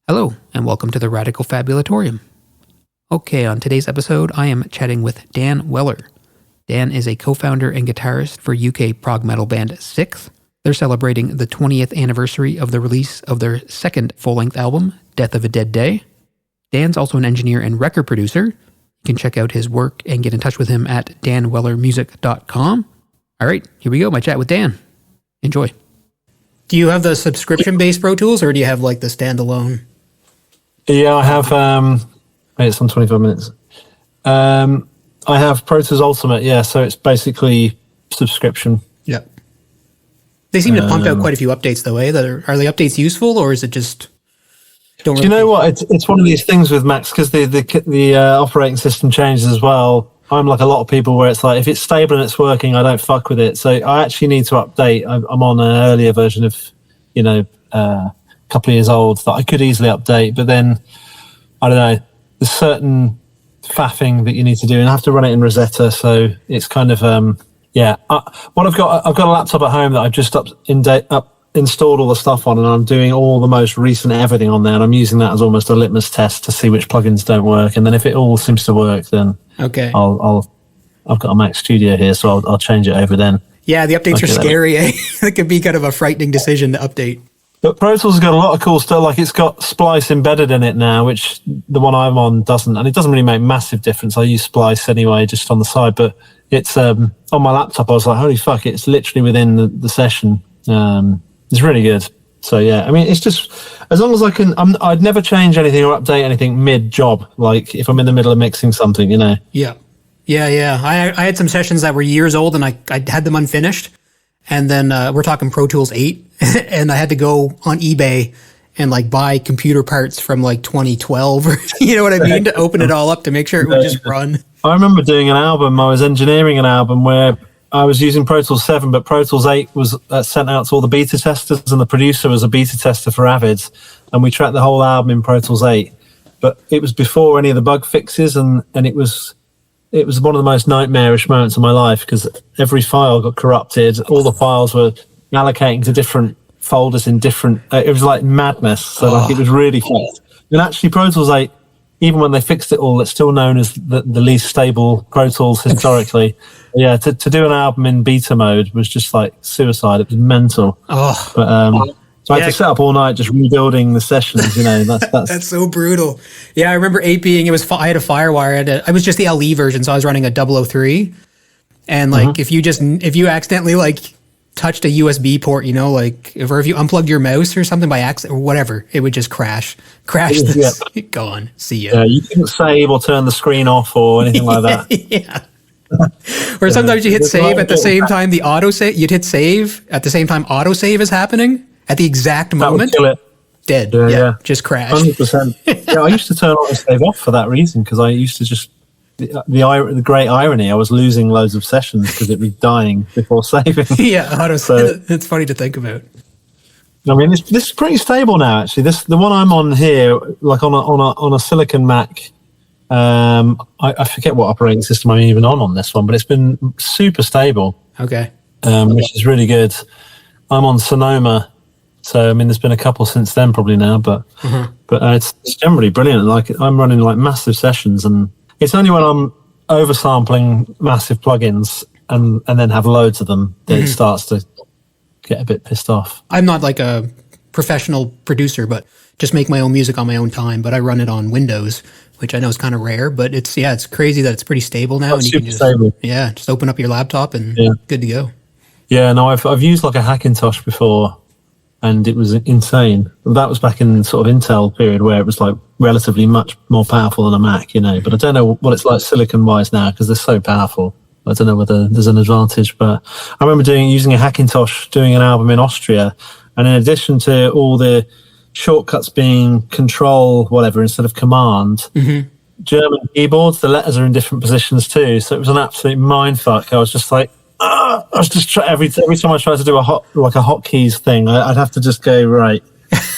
Hello, and welcome to the Radical Fabulatorium. Okay, on today's episode, I am chatting with Dan Weller. Dan is a co-founder and guitarist for UK prog metal band SikTh. They're celebrating the 20th anniversary of the release of their second full-length album, Death of a Dead Day. Dan's also an engineer and record producer. You can check out his work and get in touch with him at danwellermusic.com. All right, here we go, my chat with Dan. Enjoy. Do you have the subscription-based Pro Tools, or do you have like the standalone? Yeah, I have, it's on 25 minutes. I have Pro Tools Ultimate, yeah, so it's basically subscription. Yeah. They seem to pump out quite a few updates though, eh? Are the updates useful, or is it just... Do you know what? It's one of these things with Macs, because the operating system changes as well. I'm like a lot of people where it's like, if it's stable and it's working, I don't fuck with it. So I actually need to update. I'm on an earlier version of, couple of years old that I could easily update, but then I don't know, there's certain faffing that you need to do, and I have to run it in Rosetta, so it's kind of I've got a laptop at home that I've just installed all the stuff on, and I'm doing all the most recent everything on there, and I'm using that as almost a litmus test to see which plugins don't work, and then if it all seems to work, then okay, I've got a Mac Studio here, so I'll change it over then. Yeah, the updates are scary, eh? It could be kind of a frightening decision to update. But Pro Tools has got a lot of cool stuff, like it's got Splice embedded in it now, which the one I'm on doesn't, and it doesn't really make massive difference. I use Splice anyway, just on the side, but it's on my laptop, I was like, holy fuck, it's literally within the session. It's really good. So yeah, I mean, it's just, as long as I can, I'd never change anything or update anything mid-job, like if I'm in the middle of mixing something, Yeah. I had some sessions that were years old, and I had them unfinished. And then we're talking Pro Tools 8, and I had to go on eBay and like buy computer parts from like 2012, or you know what I mean, to open it all up to make sure it would just run. I remember doing an album. I was engineering an album where I was using Pro Tools 7, but Pro Tools 8 was sent out to all the beta testers, and the producer was a beta tester for Avids, and we tracked the whole album in Pro Tools 8. But it was before any of the bug fixes, and it was one of the most nightmarish moments of my life, because every file got corrupted. All the files were allocating to different folders in different... it was like madness. So like, it was really fast. And actually, Pro Tools 8, even when they fixed it all, it's still known as the least stable Pro Tools historically. Yeah, to do an album in beta mode was just like suicide. It was mental. But so I had to set up all night just rebuilding the sessions, That's so brutal. Yeah, I remember 8 being, I had a Firewire. I was just the LE version, so I was running a 003. And like, if you accidentally like touched a USB port, if you unplugged your mouse or something by accident or whatever, it would just crash this. Yeah. Gone. See ya. Yeah, you couldn't save or turn the screen off or anything like that. Yeah. Or sometimes you hit save at the same time you'd hit save at the same time autosave is happening. At the exact moment, kill it. Dead. Yeah, just crashed. 100%. Yeah, I used to turn autosave off for that reason, because I used to just the great irony. I was losing loads of sessions because it was dying before saving. Yeah, autosave. It's funny to think about. I mean, this is pretty stable now. Actually, the one I'm on here, like on a Silicon Mac. I forget what operating system I'm even on this one, but it's been super stable. Okay. Which is really good. I'm on Sonoma. So, I mean, there's been a couple since then probably now, but it's generally brilliant. Like, I'm running like massive sessions, and it's only when I'm oversampling massive plugins and then have loads of them that it starts to get a bit pissed off. I'm not like a professional producer, but just make my own music on my own time. But I run it on Windows, which I know is kind of rare, but it's crazy that it's pretty stable now. That's and you can stable. Just open up your laptop and good to go. Yeah, no, I've used like a Hackintosh before, and it was insane. That was back in sort of Intel period where it was like relatively much more powerful than a Mac, But I don't know what it's like silicon-wise now, because they're so powerful. I don't know whether there's an advantage, but I remember using a Hackintosh, doing an album in Austria, and in addition to all the shortcuts being control, whatever, instead of command, German keyboards, the letters are in different positions too, so it was an absolute mindfuck. I was just like, I was just every time I tried to do a hotkeys thing, I'd have to just go right,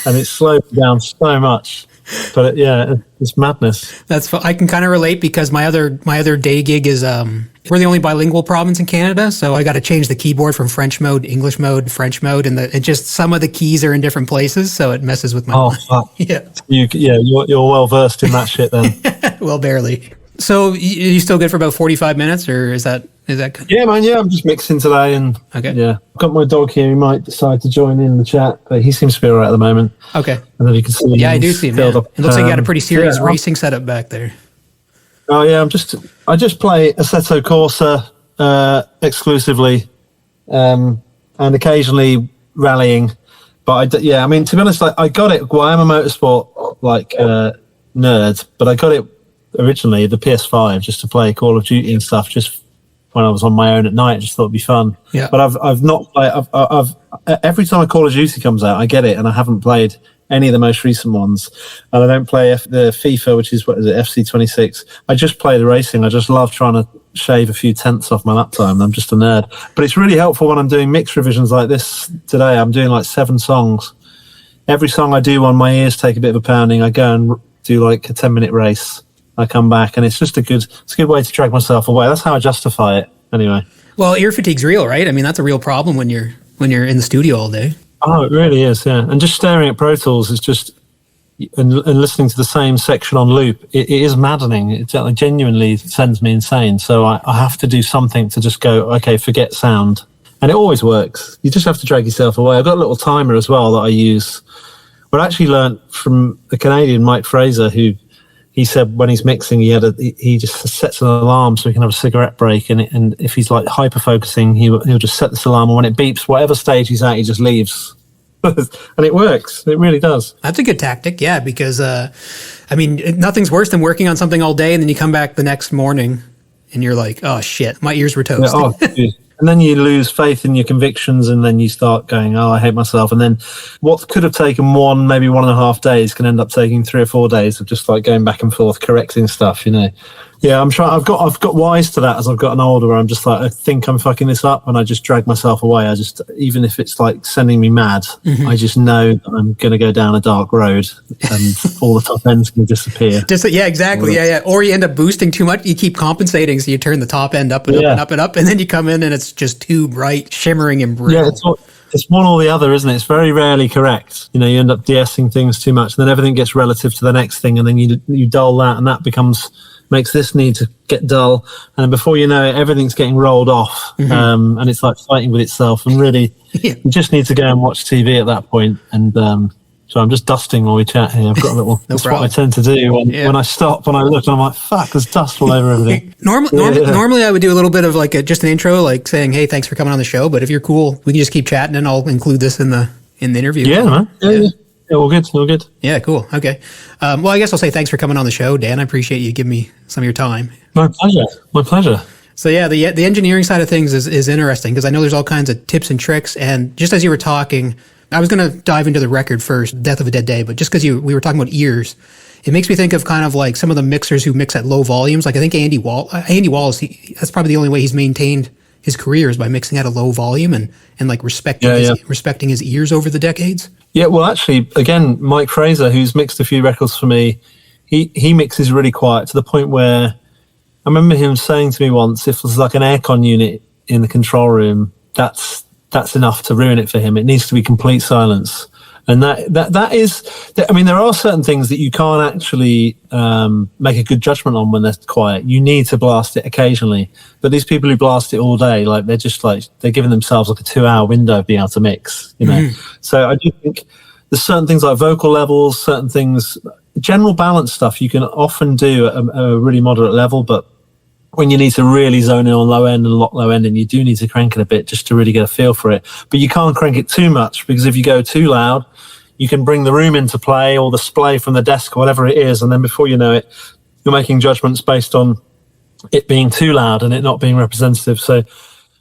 and it slowed me down so much. But yeah, it's madness. That's I can kind of relate because my other day gig is we're the only bilingual province in Canada, so I got to change the keyboard from French mode, English mode, French mode, and it just some of the keys are in different places, so it messes with my mind. Fuck. Yeah. You're well versed in that shit then. Well, barely. So you still good for about 45 minutes, or is that good? Yeah, man. Yeah, I'm just mixing today, and okay. Yeah, I've got my dog here. He might decide to join in the chat, but he seems to be all right at the moment. Okay. And then you can see. Yeah, I do see him. Yeah. It looks like you got a pretty serious yeah, racing setup back there. Oh yeah, I just play Assetto Corsa exclusively, and occasionally rallying. But I mean, to be honest, I got it. Well, I'm a motorsport nerd, but I got it originally the PS5 just to play Call of Duty and stuff. Just when I was on my own at night, I just thought it'd be fun. Yeah. But I've not. I've every time a Call of Duty comes out, I get it, and I haven't played any of the most recent ones, and I don't play the FIFA, which is FC26. I just play the racing. I just love trying to shave a few tenths off my lap time. I'm just a nerd, but it's really helpful when I'm doing mix revisions like this today. I'm doing like 7 songs. Every song I do on my ears take a bit of a pounding. I go and do like a 10-minute race. I come back, and it's just a good way to drag myself away. That's how I justify it anyway. Well, ear fatigue's real, right? I mean, that's a real problem when you're in the studio all day. Oh, it really is, yeah. And just staring at Pro Tools is just, and listening to the same section on loop, it is maddening. It genuinely sends me insane. So I have to do something to just go, okay, forget sound. And it always works. You just have to drag yourself away. I've got a little timer as well that I use. But I actually learned from the Canadian Mike Fraser, who he said when he's mixing, he just sets an alarm so he can have a cigarette break, and if he's like hyper focusing, he'll just set this alarm, and when it beeps, whatever stage he's at, he just leaves, and it works. It really does. That's a good tactic, yeah, because I mean, nothing's worse than working on something all day, and then you come back the next morning, and you're like, oh shit, my ears were toast. Yeah, and then you lose faith in your convictions, and then you start going, oh, I hate myself. And then what could have taken maybe 1.5 days can end up taking 3 or 4 days of just like going back and forth, correcting stuff, Yeah, I'm trying. I've got wise to that as I've gotten older, where I'm just like, I think I'm fucking this up, and I just drag myself away. I just, even if it's like sending me mad, I just know that I'm going to go down a dark road, and all the top ends can disappear. Yeah, exactly. Yeah. Or you end up boosting too much. You keep compensating, so you turn the top end up and up and up and up, and then you come in and it's just too bright, shimmering, and brittle. Yeah, it's one or the other, isn't it? It's very rarely correct. You end up de-essing things too much, and then everything gets relative to the next thing, and then you dull that, and that makes this need to get dull, and before you know it, everything's getting rolled off, and it's like fighting with itself. And really, you just need to go and watch TV at that point. And so I'm just dusting while we chat here. I've got a little. That's what I tend to do when I stop, when I look, and I'm like, "Fuck, there's dust all over everything." Normally, I would do a little bit of like just an intro, like saying, "Hey, thanks for coming on the show." But if you're cool, we can just keep chatting, and I'll include this in the interview. Yeah, man. Yeah. Yeah, all good. Yeah, cool. Okay. Well, I guess I'll say thanks for coming on the show, Dan. I appreciate you giving me some of your time. My pleasure. So yeah, the engineering side of things is interesting, because I know there's all kinds of tips and tricks. And just as you were talking, I was going to dive into the record first, Death of a Dead Day, but just because we were talking about ears, it makes me think of kind of like some of the mixers who mix at low volumes. Like I think Andy Wallace, that's probably the only way he's maintained his career is by mixing at a low volume and like respecting his ears over the decades. Yeah, well, actually, again, Mike Fraser, who's mixed a few records for me, he mixes really quiet to the point where I remember him saying to me once, if there's like an aircon unit in the control room, that's enough to ruin it for him. It needs to be complete silence. And that is, I mean, there are certain things that you can't actually make a good judgment on when they're quiet. You need to blast it occasionally. But these people who blast it all day, like they're just like, they're giving themselves like a 2-hour window of being able to mix, So I do think there's certain things like vocal levels, certain things, general balance stuff you can often do at a really moderate level, but when you need to really zone in on low end and lock low end, and you do need to crank it a bit just to really get a feel for it. But you can't crank it too much, because if you go too loud, you can bring the room into play or the splay from the desk or whatever it is. And then before you know it, you're making judgments based on it being too loud and it not being representative. So,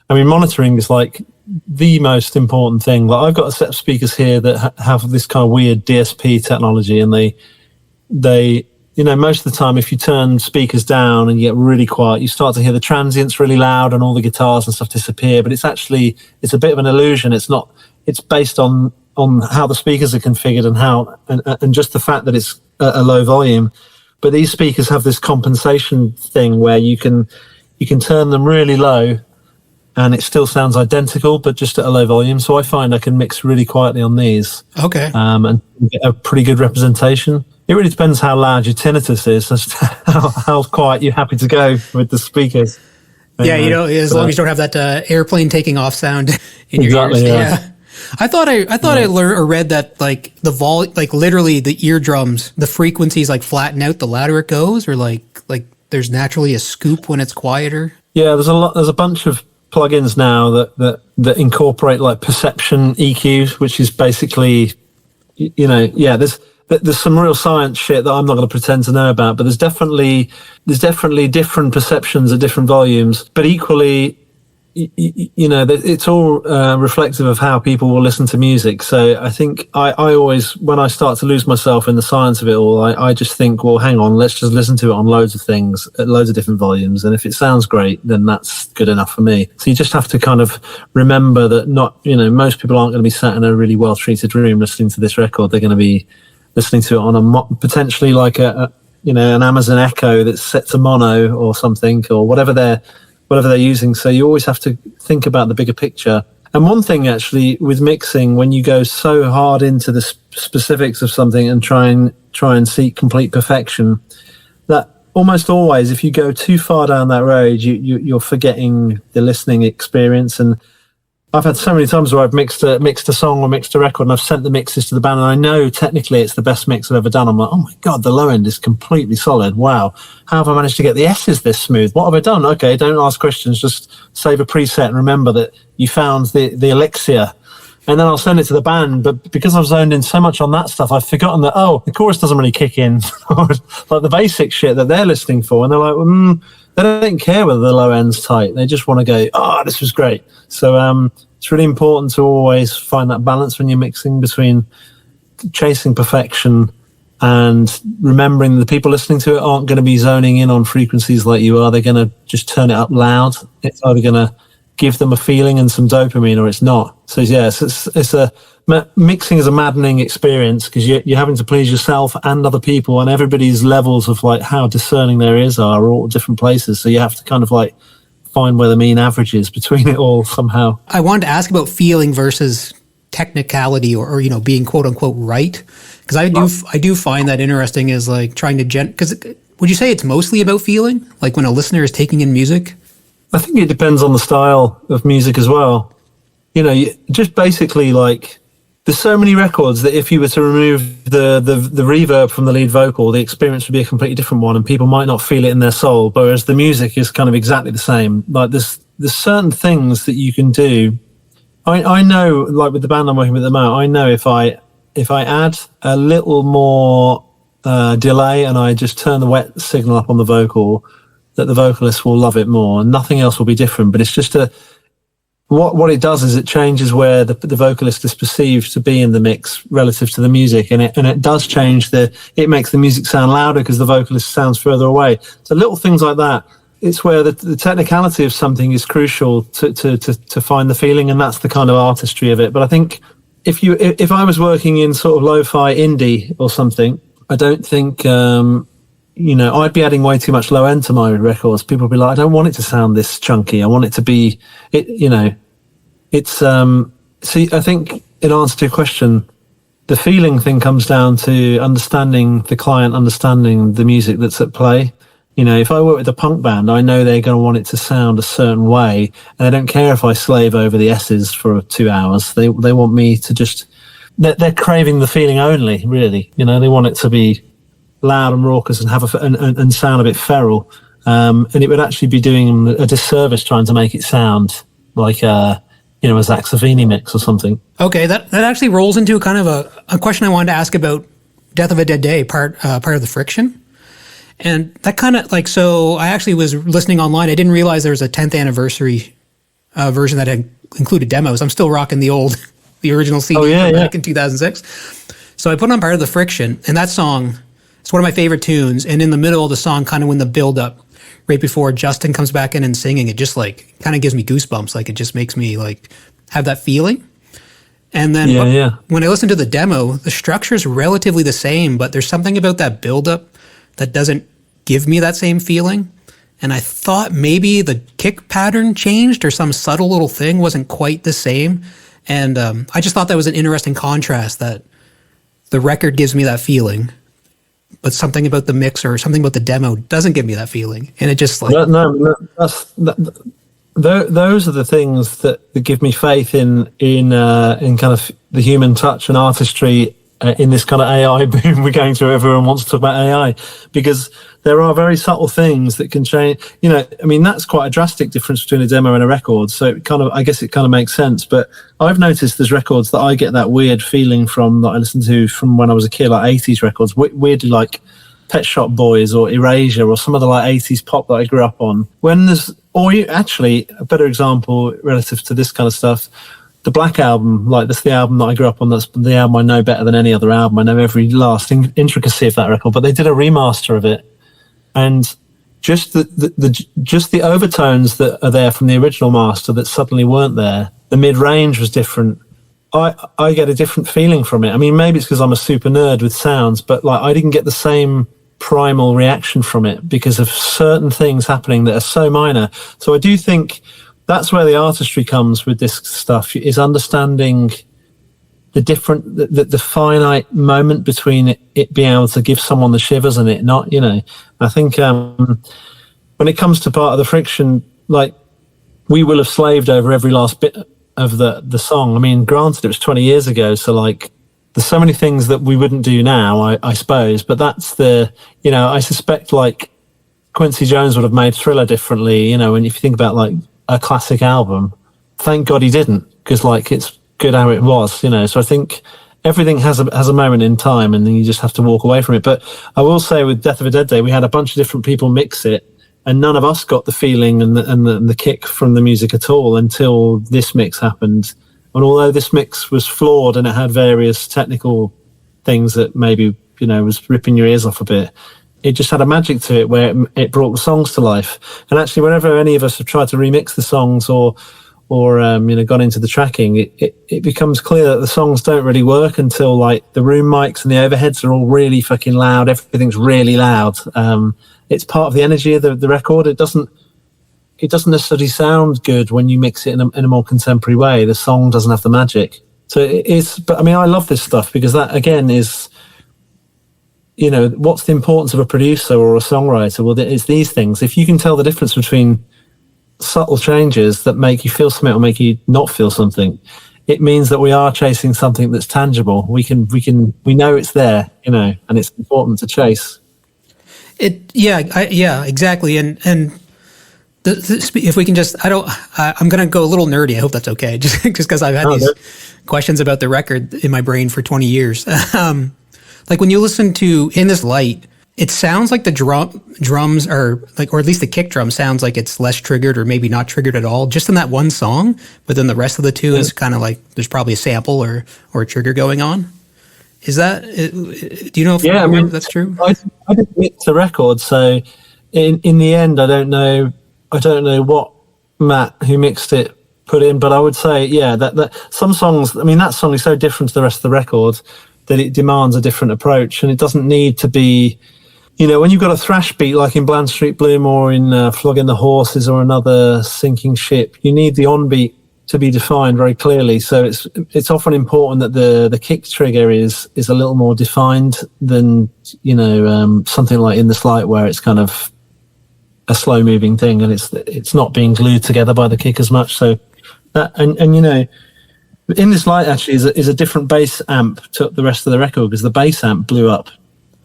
I mean, monitoring is like the most important thing. Like I've got a set of speakers here that have this kind of weird DSP technology, and they most of the time, if you turn speakers down and you get really quiet, you start to hear the transients really loud and all the guitars and stuff disappear. But it's a bit of an illusion. It's based on how the speakers are configured and just the fact that it's at a low volume. But these speakers have this compensation thing where you can turn them really low and it still sounds identical, but just at a low volume. So I find I can mix really quietly on these. Okay. And get a pretty good representation. It really depends how loud your tinnitus is, as to how quiet you're happy to go with the speakers. Yeah, as long as you don't have that airplane taking off sound in your ears. Yeah. I thought I learned or read that like literally the eardrums, the frequencies like flatten out the louder it goes, or like there's naturally a scoop when it's quieter. Yeah, there's a bunch of plugins now that incorporate like perception EQ, which is basically, there's some real science shit that I'm not going to pretend to know about, but there's definitely different perceptions at different volumes, but equally, it's all reflective of how people will listen to music. So I think I always, when I start to lose myself in the science of it all, I just think, well, hang on, let's just listen to it on loads of things at loads of different volumes. And if it sounds great, then that's good enough for me. So you just have to kind of remember that most people aren't going to be sat in a really well-treated room listening to this record. They're going to be listening to it on potentially like an Amazon Echo that's set to mono or something, or whatever they're using. So you always have to think about the bigger picture. And one thing actually with mixing, when you go so hard into the specifics of something and try and seek complete perfection, that almost always, if you go too far down that road, you're forgetting the listening experience. And I've had so many times where I've mixed a song or mixed a record, and I've sent the mixes to the band, and I know technically it's the best mix I've ever done. I'm like, oh my God, the low end is completely solid. Wow. How have I managed to get the S's this smooth? What have I done? Okay, don't ask questions. Just save a preset and remember that you found the elixir. And then I'll send it to the band. But because I've zoned in so much on that stuff, I've forgotten that, the chorus doesn't really kick in. Like the basic shit that they're listening for. And they're like, they don't care whether the low end's tight. They just want to go, this was great. So it's really important to always find that balance when you're mixing between chasing perfection and remembering the people listening to it aren't going to be zoning in on frequencies like you are. They're going to just turn it up loud. It's either going to give them a feeling and some dopamine, or it's not. So yes, mixing is a maddening experience because you're having to please yourself and other people, and everybody's levels of like how discerning their ears are all different places. So you have to kind of like find where the mean average is between it all somehow. I wanted to ask about feeling versus technicality, or being quote unquote right, because I do find that interesting, is like trying to because would you say it's mostly about feeling, like when a listener is taking in music? I think it depends on the style of music as well. Just basically like there's so many records that if you were to remove the reverb from the lead vocal, the experience would be a completely different one, and people might not feel it in their soul, whereas the music is kind of exactly the same. Like there's certain things that you can do. I know, like with the band I'm working with at the moment, I know if I add a little more delay and I just turn the wet signal up on the vocal, that the vocalist will love it more, and nothing else will be different. But it's just what it does is it changes where the vocalist is perceived to be in the mix relative to the music, and it does change it makes the music sound louder because the vocalist sounds further away. So little things like that. It's where the technicality of something is crucial to find the feeling, and that's the kind of artistry of it. But I think if I was working in sort of lo-fi indie or something, I don't think I'd be adding way too much low end to my records. People would be like, I don't want it to sound this chunky. I want it to be, See, I think in answer to your question, the feeling thing comes down to understanding the client, understanding the music that's at play. If I work with a punk band, I know they're going to want it to sound a certain way, and they don't care if I slave over the S's for 2 hours. They want me to just, they're craving the feeling only, really. They want it to be loud and raucous and have and sound a bit feral. And it would actually be doing them a disservice trying to make it sound like a Zach Savini mix or something. Okay, that actually rolls into kind of a question I wanted to ask about Death of a Dead Day, part of the Friction. And that kind of so I actually was listening online. I didn't realize there was a 10th anniversary version that had included demos. I'm still rocking the original CD back in 2006. So I put on part of the Friction, and that song, it's one of my favorite tunes. And in the middle of the song, kind of when the build up, right before Justin comes back in and singing, it just kind of gives me goosebumps. It just makes me have that feeling. And then Yeah. when I listen to the demo, the structure is relatively the same, but there's something about that buildup that doesn't give me that same feeling. And I thought maybe the kick pattern changed or some subtle little thing wasn't quite the same. And I just thought that was an interesting contrast, that the record gives me that feeling, but something about the mix or something about the demo doesn't give me that feeling. And it just like... Those are the things that give me faith in kind of the human touch and artistry in this kind of AI boom we're going through. Everyone wants to talk about AI because there are very subtle things that can change. I mean, that's quite a drastic difference between a demo and a record. So I guess it kind of makes sense. But I've noticed there's records that I get that weird feeling from, that I listened to from when I was a kid, like 80s records, weirdly like Pet Shop Boys or Erasure or some of the like 80s pop that I grew up on. Actually, a better example relative to this kind of stuff, the Black Album, like that's the album that I grew up on. That's the album I know better than any other album. I know every last intricacy of that record, but they did a remaster of it. And just the overtones that are there from the original master that suddenly weren't there, the mid-range was different. I get a different feeling from it. I mean, maybe it's because I'm a super nerd with sounds, but like I didn't get the same primal reaction from it because of certain things happening that are so minor. So I do think that's where the artistry comes with this stuff, is understanding the finite moment between it being able to give someone the shivers and it not, I think when it comes to Part of the Friction, like we will have slaved over every last bit of the song. I mean, granted it was 20 years ago, so like there's so many things that we wouldn't do now, I suppose, but that's I suspect like Quincy Jones would have made Thriller differently, and if you think about like a classic album, thank God he didn't, because like it's good how it was, so I think everything has a moment in time and then you just have to walk away from it. But I will say with Death of a Dead Day, we had a bunch of different people mix it and none of us got the feeling and the kick from the music at all until this mix happened. And although this mix was flawed and it had various technical things that maybe, was ripping your ears off a bit, it just had a magic to it where it brought the songs to life. And actually, whenever any of us have tried to remix the songs or gone into the tracking, it becomes clear that the songs don't really work until like the room mics and the overheads are all really fucking loud. Everything's really loud. It's part of the energy of the record. It doesn't necessarily sound good when you mix it in a more contemporary way. The song doesn't have the magic. So it is, but I mean, I love this stuff because that again is, what's the importance of a producer or a songwriter? Well, it's these things. If you can tell the difference between subtle changes that make you feel something or make you not feel something, it means that we are chasing something that's tangible. We know it's there, and it's important to chase. Exactly. And if we can just, I'm going to go a little nerdy. I hope that's okay. Just because I've had these questions about the record in my brain for 20 years. Like when you listen to In This Light, it sounds like the drums are like, or at least the kick drum sounds like it's less triggered or maybe not triggered at all, just in that one song. But then the rest of the two is kind of like there's probably a sample or a trigger going on. Is that? Do you know if that's true? I didn't mix the record, so in the end, I don't know what Matt, who mixed it, put in, but I would say that some songs. I mean, that song is so different to the rest of the record that it demands a different approach, and it doesn't need to be, when you've got a thrash beat like in Bland Street Bloom or in Flogging the Horses or another Sinking Ship, you need the on beat to be defined very clearly. So it's often important that the kick trigger is a little more defined than something like In This Light where it's kind of a slow moving thing and it's not being glued together by the kick as much. So that In This Light actually is a different bass amp to the rest of the record because the bass amp blew up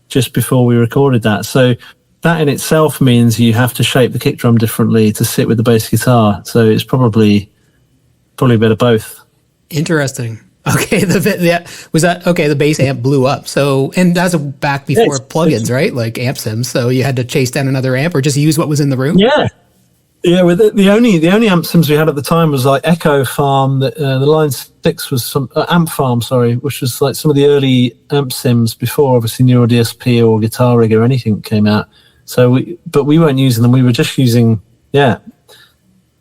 just before we recorded that. So that in itself means you have to shape the kick drum differently to sit with the bass guitar. So it's probably a bit of both. Interesting. Okay, the bass amp blew up. So, and that's back before plugins, right? Like amp sims. So you had to chase down another amp or just use what was in the room? Yeah. Yeah, with the only amp sims we had at the time was like Echo Farm. The Line 6 was some Amp Farm, which was like some of the early amp sims before obviously Neural DSP or Guitar Rig or anything came out. So we weren't using them. We were just using Bogner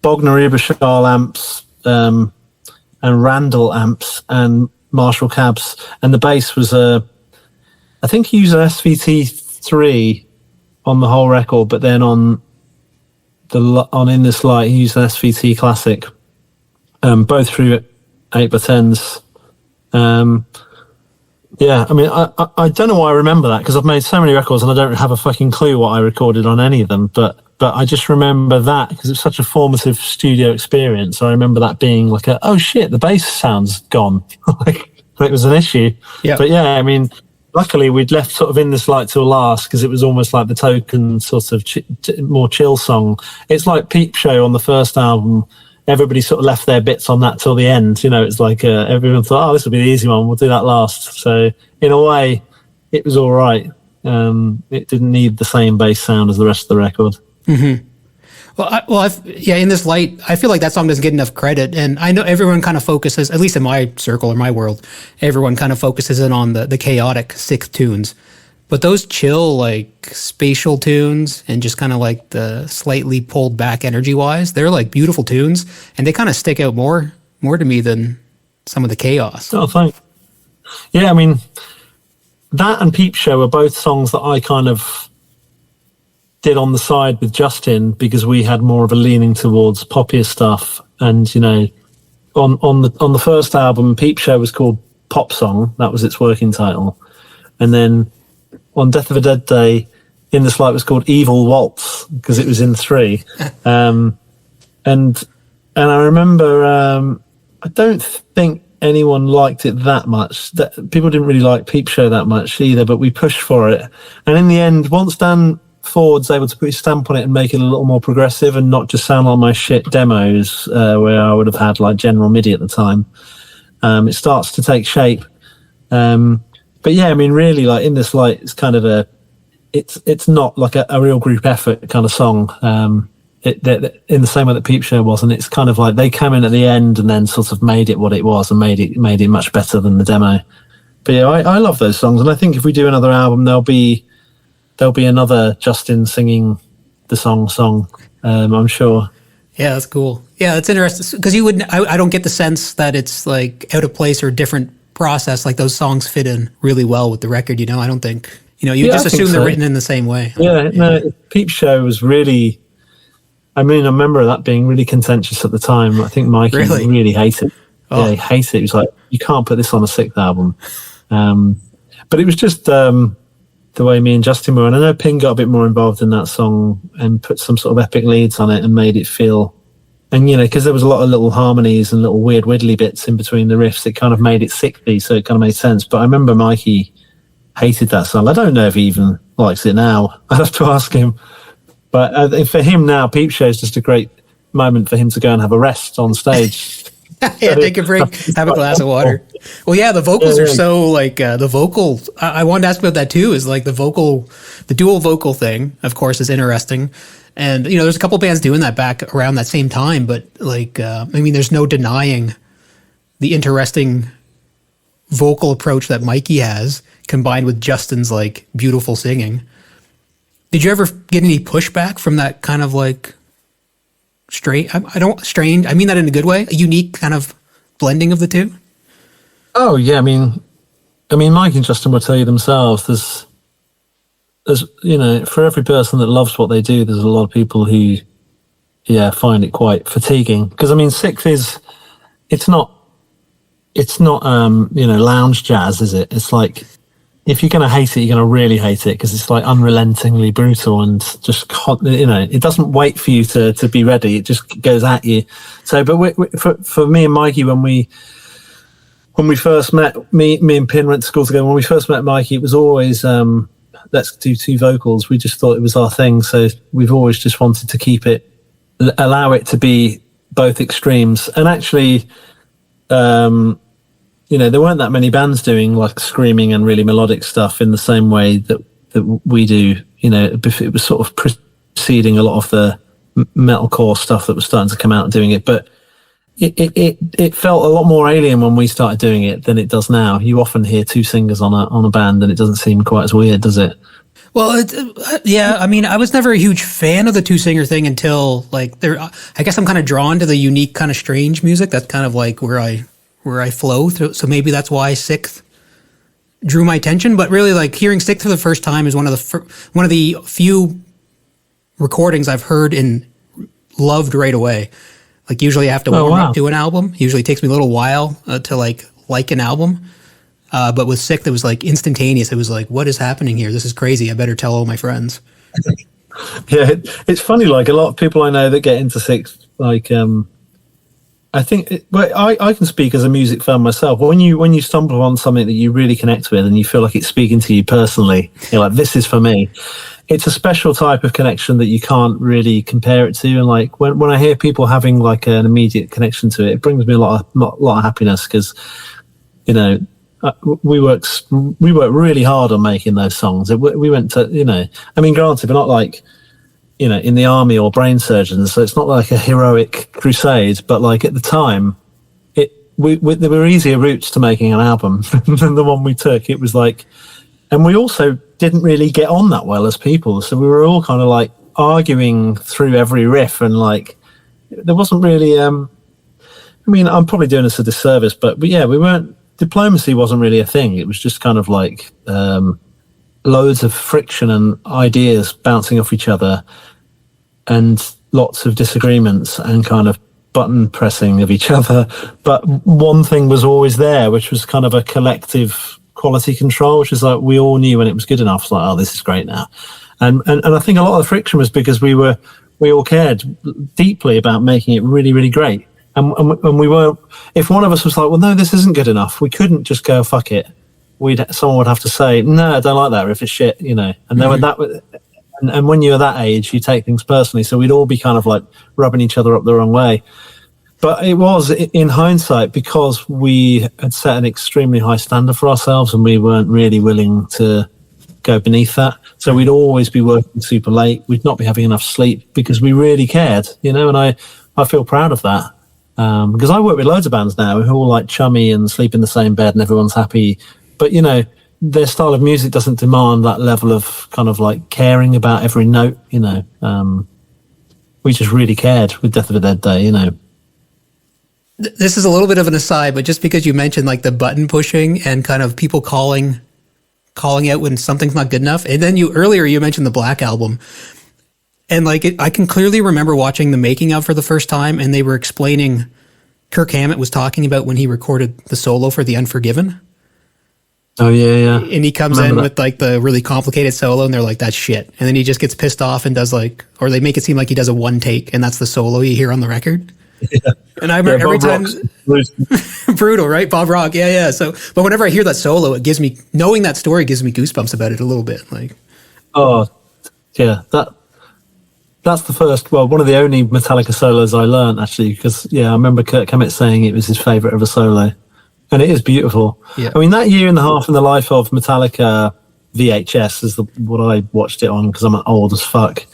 Uberschall amps, and Randall amps and Marshall cabs, and the bass was I think he used an SVT3 on the whole record, but then on In This Light he used an SVT Classic, both through 8x10s. Yeah, I mean, I don't know why I remember that, because I've made so many records and I don't have a fucking clue what I recorded on any of them, but I just remember that because it's such a formative studio experience. I remember that being like oh shit, the bass sound's gone. Like it was an issue. Yeah. But yeah, I mean, luckily we'd left sort of In This Light till last, because it was almost like the token sort of more chill song. It's like Peep Show on the first album. Everybody sort of left their bits on that till the end. You know, it's like everyone thought, this will be the easy one, we'll do that last. So in a way, it was all right. It didn't need the same bass sound as the rest of the record. Mm-hmm. In This Light, I feel like that song doesn't get enough credit, and I know everyone kind of focuses, at least in my circle or my world, everyone kind of focuses in on the chaotic 6th tunes, but those chill, like spatial tunes and just kind of like the slightly pulled back energy wise, they're like beautiful tunes, and they kind of stick out more to me than some of the chaos. Oh, thanks. Yeah, I mean, that and Peep Show are both songs that I kind of did on the side with Justin, because we had more of a leaning towards poppier stuff. And, you know, on the first album, Peep Show was called Pop Song. That was its working title. And then on Death of a Dead Day, In This Light was called Evil Waltz, because it was in 3. And I remember, I don't think anyone liked it that much. People didn't really like Peep Show that much either, but we pushed for it. And in the end, once Dan Ford's able to put his stamp on it and make it a little more progressive and not just sound like my shit demos, where I would have had like General MIDI at the time, it starts to take shape. But yeah, I mean, really, like In This Light is kind of it's not like a real group effort kind of song, in the same way that Peep Show was, and it's kind of like they came in at the end and then sort of made it what it was and made it much better than the demo. But yeah, I love those songs, and I think if we do another album, there'll be another Justin singing the song. I'm sure. Yeah, that's cool. Yeah, that's interesting, because I don't get the sense that it's like out of place or different process. Like those songs fit in really well with the record. You know, I don't think, you just assume they're written in the same way. Yeah, no, Peep Show was really. I mean, I remember that being really contentious at the time. I think Mikey really hated it. Oh. Yeah, he hated it. He was like, you can't put this on a 6th album. But it was just the way me and Justin were. And I know Ping got a bit more involved in that song and put some sort of epic leads on it and made it feel... And, because there was a lot of little harmonies and little weird widdly bits in between the riffs, it kind of made it sickly, so it kind of made sense. But I remember Mikey hated that song. I don't know if he even likes it now. I'd have to ask him. But for him now, Peep Show is just a great moment for him to go and have a rest on stage. Yeah, take a break, have a glass of water. Well, yeah, the vocals are so like the vocal. I wanted to ask about that too. Is like the dual vocal thing, of course, is interesting. And there's a couple bands doing that back around that same time. But like, there's no denying the interesting vocal approach that Mikey has, combined with Justin's like beautiful singing. Did you ever get any pushback from that kind of like strange? I mean that in a good way. A unique kind of blending of the two. Oh yeah, I mean, Mike and Justin will tell you themselves. There's for every person that loves what they do, there's a lot of people who, find it quite fatiguing. Because SikTh is, it's not lounge jazz, is it? It's like, if you're going to hate it, you're going to really hate it, because it's like unrelentingly brutal and just, it doesn't wait for you to be ready. It just goes at you. So, but for me and Mikey, when we first met, me and Pin went to school together. When we first met Mikey, it was always, let's do 2 vocals. We just thought it was our thing. So we've always just wanted to allow it to be both extremes. And actually, there weren't that many bands doing like screaming and really melodic stuff in the same way that we do. It was sort of preceding a lot of the metalcore stuff that was starting to come out and doing it. But it felt a lot more alien when we started doing it than it does now. You often hear 2 singers on a band, and it doesn't seem quite as weird, does it? Well, I was never a huge fan of the 2-singer thing until like I guess I'm kind of drawn to the unique kind of strange music. That's kind of like where I where I flow through. So maybe that's why SikTh drew my attention. But really, like hearing SikTh for the first time is one of the few recordings I've heard and loved right away. Like usually I have to warm up to an album. Usually it takes me a little while to like an album. But with SikTh, it was like instantaneous. It was like, what is happening here? This is crazy. I better tell all my friends. Yeah, it's funny. Like a lot of people I know that get into SikTh, like I think, I can speak as a music fan myself. When you stumble on something that you really connect with and you feel like it's speaking to you personally, you're like, this is for me. It's a special type of connection that you can't really compare it to. And like when I hear people having like an immediate connection to it, it brings me a lot of happiness because, you know, we worked really hard on making those songs. We went to, you know, I mean, granted, we're not like, you know, in the army or brain surgeons, so it's not like a heroic crusade. But like at the time, there were easier routes to making an album than the one we took. It was like, and we also didn't really get on that well as people, so we were all kind of like arguing through every riff, and like there wasn't really. I mean, I'm probably doing us a disservice, but yeah, we weren't. Diplomacy wasn't really a thing. It was just kind of like loads of friction and ideas bouncing off each other and lots of disagreements and kind of button pressing of each other. But one thing was always there, which was kind of a collective quality control, which is like we all knew when it was good enough. It's like, oh, this is great now. And I think a lot of the friction was because we all cared deeply about making it really, really great. And we weren't, if one of us was like, well, no, this isn't good enough, we couldn't just go, fuck it. Someone would have to say, no, I don't like that, or if it's shit, you know. And then and when you're that age, you take things personally. So we'd all be kind of like rubbing each other up the wrong way. But it was, in hindsight, because we had set an extremely high standard for ourselves and we weren't really willing to go beneath that. So we'd always be working super late. We'd not be having enough sleep because we really cared, you know, and I feel proud of that. Because I work with loads of bands now who are all like chummy and sleep in the same bed and everyone's happy. But, you know, their style of music doesn't demand that level of kind of like caring about every note, you know. We just really cared with Death of a Dead Day, you know. This is a little bit of an aside, but just because you mentioned like the button pushing and kind of people calling out when something's not good enough. And then earlier you mentioned the Black Album. And like I can clearly remember watching the making of for the first time, and they were explaining, Kirk Hammett was talking about when he recorded the solo for The Unforgiven. Oh yeah. And he comes in with like the really complicated solo, and they're like, that's shit. And then he just gets pissed off and does like, or they make it seem like he does a one take, and that's the solo you hear on the record. Yeah. And I remember every time, brutal, right? Bob Rock, yeah. So, but whenever I hear that solo, it gives me, knowing that story gives me goosebumps about it a little bit. Like, oh yeah, that's the first, well, one of the only Metallica solos I learned, actually, because, yeah, I remember Kirk Hammett saying it was his favourite ever solo. And it is beautiful. Yeah. I mean, that year and a half in the life of Metallica VHS is what I watched it on because I'm old as fuck.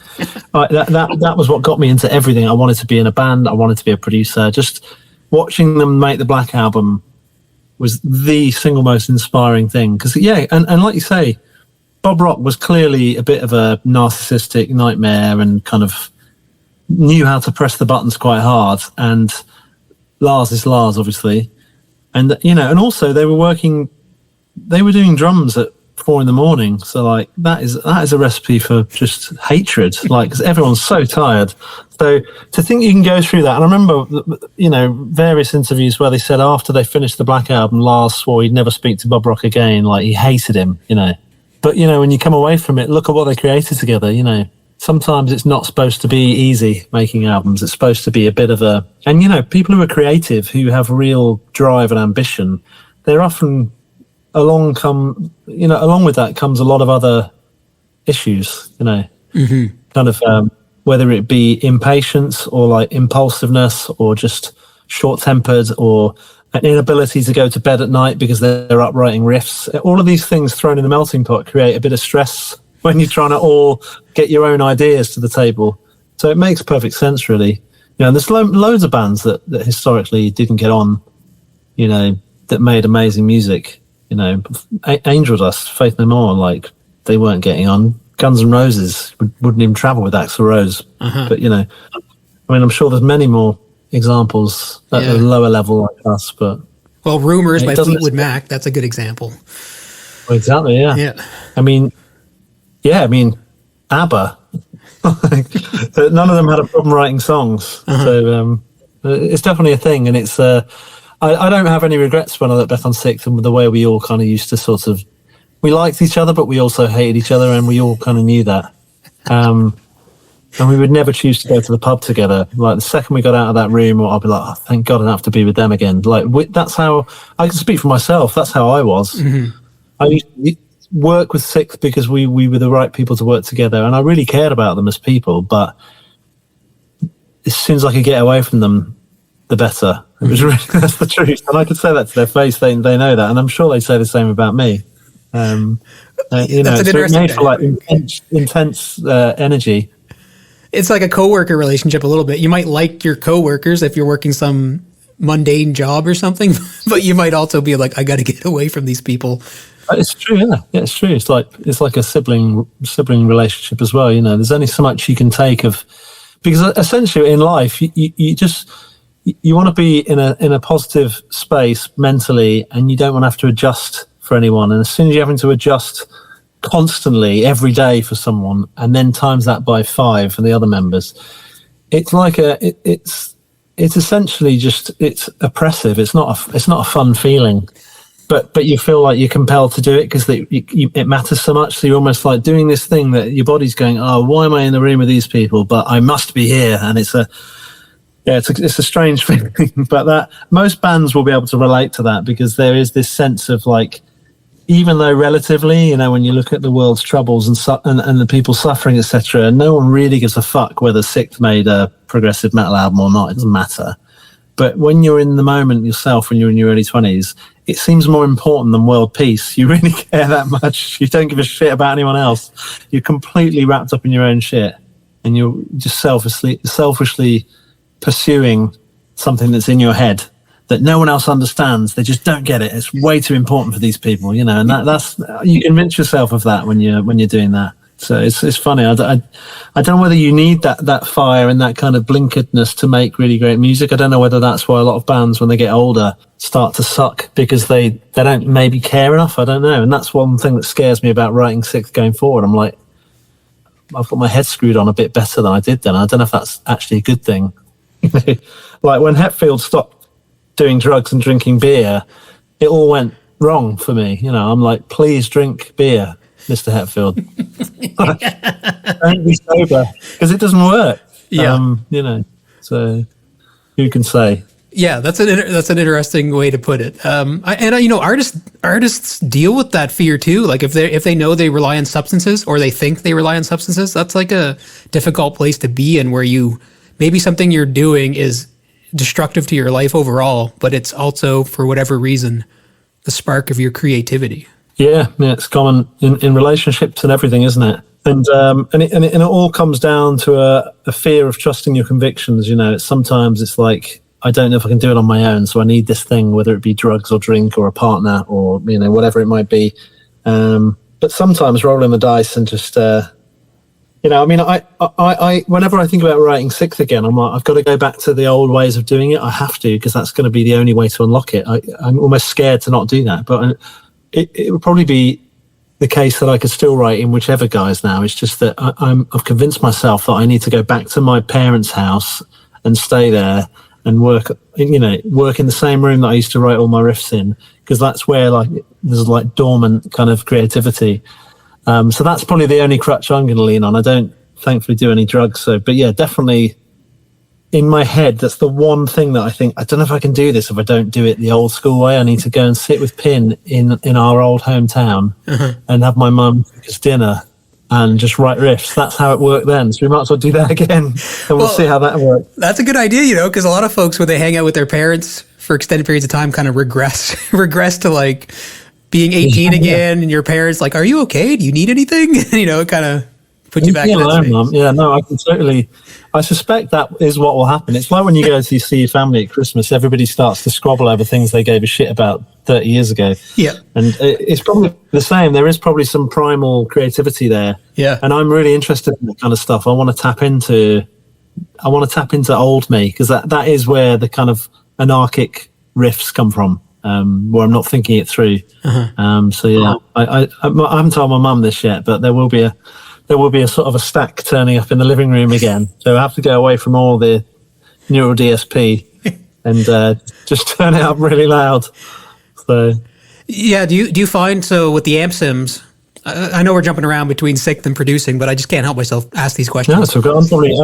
That was what got me into everything. I wanted to be in a band. I wanted to be a producer. Just watching them make the Black Album was the single most inspiring thing. Because, yeah, and like you say, Bob Rock was clearly a bit of a narcissistic nightmare and kind of knew how to press the buttons quite hard. And Lars is Lars, obviously. And, you know, and also they were doing drums at 4 a.m. So like that is a recipe for just hatred, like, because everyone's so tired. So to think you can go through that. And I remember, you know, various interviews where they said after they finished the Black Album, Lars swore he'd never speak to Bob Rock again. Like he hated him, you know. But, you know, when you come away from it, look at what they created together, you know. Sometimes it's not supposed to be easy making albums. It's supposed to be a bit of a... And, you know, people who are creative, who have real drive and ambition, they're often along with that comes a lot of other issues, you know. Mm-hmm. Kind of whether it be impatience or like impulsiveness or just short-tempered or an inability to go to bed at night because they're up writing riffs. All of these things thrown in the melting pot create a bit of stress when you're trying to all get your own ideas to the table. So it makes perfect sense, really. You know, there's loads of bands that historically didn't get on, you know, that made amazing music. You know, Angel Dust, Faith No More, like, they weren't getting on. Guns N' Roses wouldn't even travel with Axl Rose. Uh-huh. But, you know, I mean, I'm sure there's many more examples at a lower level like us, but Well, Rumors by Fleetwood Mac, that's a good example. Exactly, yeah. Yeah. I mean, ABBA. None of them had a problem writing songs. So it's definitely a thing. And it's, I don't have any regrets when I look back on SikTh and the way we all kind of used to sort of, we liked each other, but we also hated each other, and we all kind of knew that. And we would never choose to go to the pub together. Like the second we got out of that room, I'd be like, oh, thank God I don't have to be with them again. Like that's how, I can speak for myself, that's how I was. Mm-hmm. I used to work with SikTh because we were the right people to work together, and I really cared about them as people, but as soon as I could get away from them, the better. It was really, that's the truth. And I could say that to their face, they know that, and I'm sure they say the same about me. You know, it's made for like intense energy. It's like a coworker relationship a little bit. You might like your coworkers if you're working some mundane job or something, but you might also be like, I got to get away from these people. It's true, yeah. It's true. It's like a sibling relationship as well. You know, there's only so much you can take of, because essentially in life, you want to be in a positive space mentally, and you don't want to have to adjust for anyone. And as soon as you're having to adjust constantly every day for someone, and then times that by 5 for the other members, it's like it's essentially just, it's oppressive. It's not a fun feeling. But you feel like you're compelled to do it because it matters so much. So you're almost like doing this thing that your body's going, oh, why am I in the room with these people? But I must be here. And it's a strange feeling. But that most bands will be able to relate to that, because there is this sense of like, even though relatively, you know, when you look at the world's troubles and the people suffering, etc., no one really gives a fuck whether SikTh made a progressive metal album or not. It doesn't matter. But when you're in the moment yourself, when you're in your early 20s, it seems more important than world peace. You really care that much. You don't give a shit about anyone else. You're completely wrapped up in your own shit, and you're just selfishly pursuing something that's in your head that no one else understands. They just don't get it. It's way too important for these people, you know. And that's you convince yourself of that when you're doing that. So it's funny. I don't know whether you need that fire and that kind of blinkeredness to make really great music. I don't know whether that's why a lot of bands, when they get older, start to suck because they don't maybe care enough. I don't know. And that's one thing that scares me about writing SikTh going forward. I'm like, I've got my head screwed on a bit better than I did then. I don't know if that's actually a good thing. Like when Hetfield stopped doing drugs and drinking beer, it all went wrong for me. You know, I'm like, please drink beer, Mr. Hetfield. Don't be sober, because it doesn't work. Yeah. You know, so who can say? Yeah, that's an interesting way to put it. You know, artists deal with that fear too. Like if they know they rely on substances, or they think they rely on substances, that's like a difficult place to be in, where maybe something you're doing is destructive to your life overall, but it's also, for whatever reason, the spark of your creativity. Yeah, it's common in relationships and everything, isn't it? And it all comes down to a fear of trusting your convictions. You know, sometimes it's like, I don't know if I can do it on my own, so I need this thing, whether it be drugs or drink or a partner or, you know, whatever it might be. But sometimes rolling the dice and just, you know, I mean, I whenever I think about writing SikTh again, I'm like, I've got to go back to the old ways of doing it. I have to, because that's going to be the only way to unlock it. I'm almost scared to not do that, but it would probably be the case that I could still write in whichever guise now. It's just that I've convinced myself that I need to go back to my parents' house and stay there and work in the same room that I used to write all my riffs in, because that's where like there's like dormant kind of creativity. So that's probably the only crutch I'm going to lean on. I don't thankfully do any drugs. So, but yeah, definitely in my head, that's the one thing that I think, I don't know if I can do this if I don't do it the old school way. I need to go and sit with Pin in our old hometown and have my mum cook us dinner and just write riffs. That's how it worked then. So we might as well do that again, and we'll see how that works. That's a good idea, you know, because a lot of folks, when they hang out with their parents for extended periods of time, kind of regress to like being 18 again, and your parents like, are you okay? Do you need anything? You know, it kind of put you back in that space. Mum. Yeah, no, I suspect that is what will happen. It's like when you go to see your family at Christmas, everybody starts to squabble over things they gave a shit about 30 years ago. Yeah. And it's probably the same. There is probably some primal creativity there. Yeah. And I'm really interested in that kind of stuff. I want to tap into old me, because that is where the kind of anarchic riffs come from. where I'm not thinking it through. So yeah, I haven't told my mum this yet, but there will be a sort of a stack turning up in the living room again. So I have to go away from all the neural DSP and just turn it up really loud. So yeah, do you find, so with the amp sims, I know we're jumping around between SikTh and producing, but I just can't help myself ask these questions. No, it's okay. I'm probably,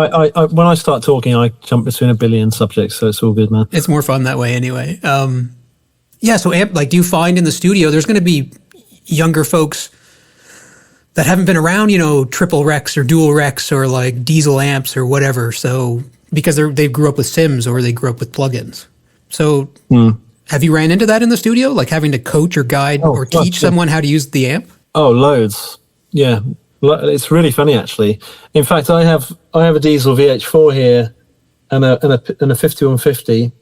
when I start talking, I jump between a billion subjects, so it's all good, man. It's more fun that way anyway. Yeah, so amp, like, do you find in the studio there's going to be younger folks that haven't been around, triple Rex or dual Rex or like diesel amps or whatever, so because they grew up with sims or they grew up with plugins. So have you ran into that in the studio, like having to coach or guide or teach someone how to use the amp? Oh, loads. Yeah. It's really funny, actually. In fact, I have a diesel VH4 here and a 5150,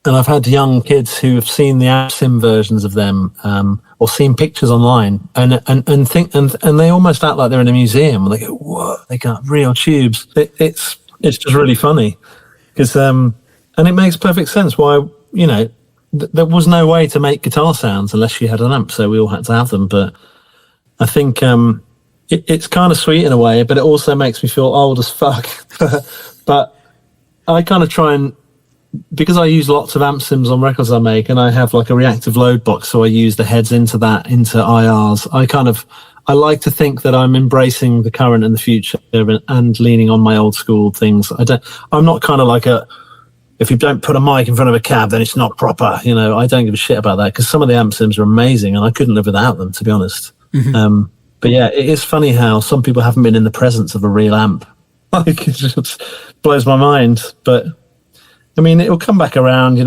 and I've had young kids who have seen the amp sim versions of them, or seen pictures online, and they almost act like they're in a museum. They go, "What? They got real tubes." It's just really funny because and it makes perfect sense why there was no way to make guitar sounds unless you had an amp, so we all had to have them. But I think it's kind of sweet in a way, but it also makes me feel old as fuck. But I kind of try and, because I use lots of amp sims on records I make, and I have like a reactive load box, so I use the heads into IRs. I like to think that I'm embracing the current and the future and leaning on my old school things. I'm not kind of like if you don't put a mic in front of a cab, then it's not proper. I don't give a shit about that, because some of the amp sims are amazing and I couldn't live without them, to be honest. But yeah, it is funny how some people haven't been in the presence of a real amp. Like, it just blows my mind. But I mean, it will come back around,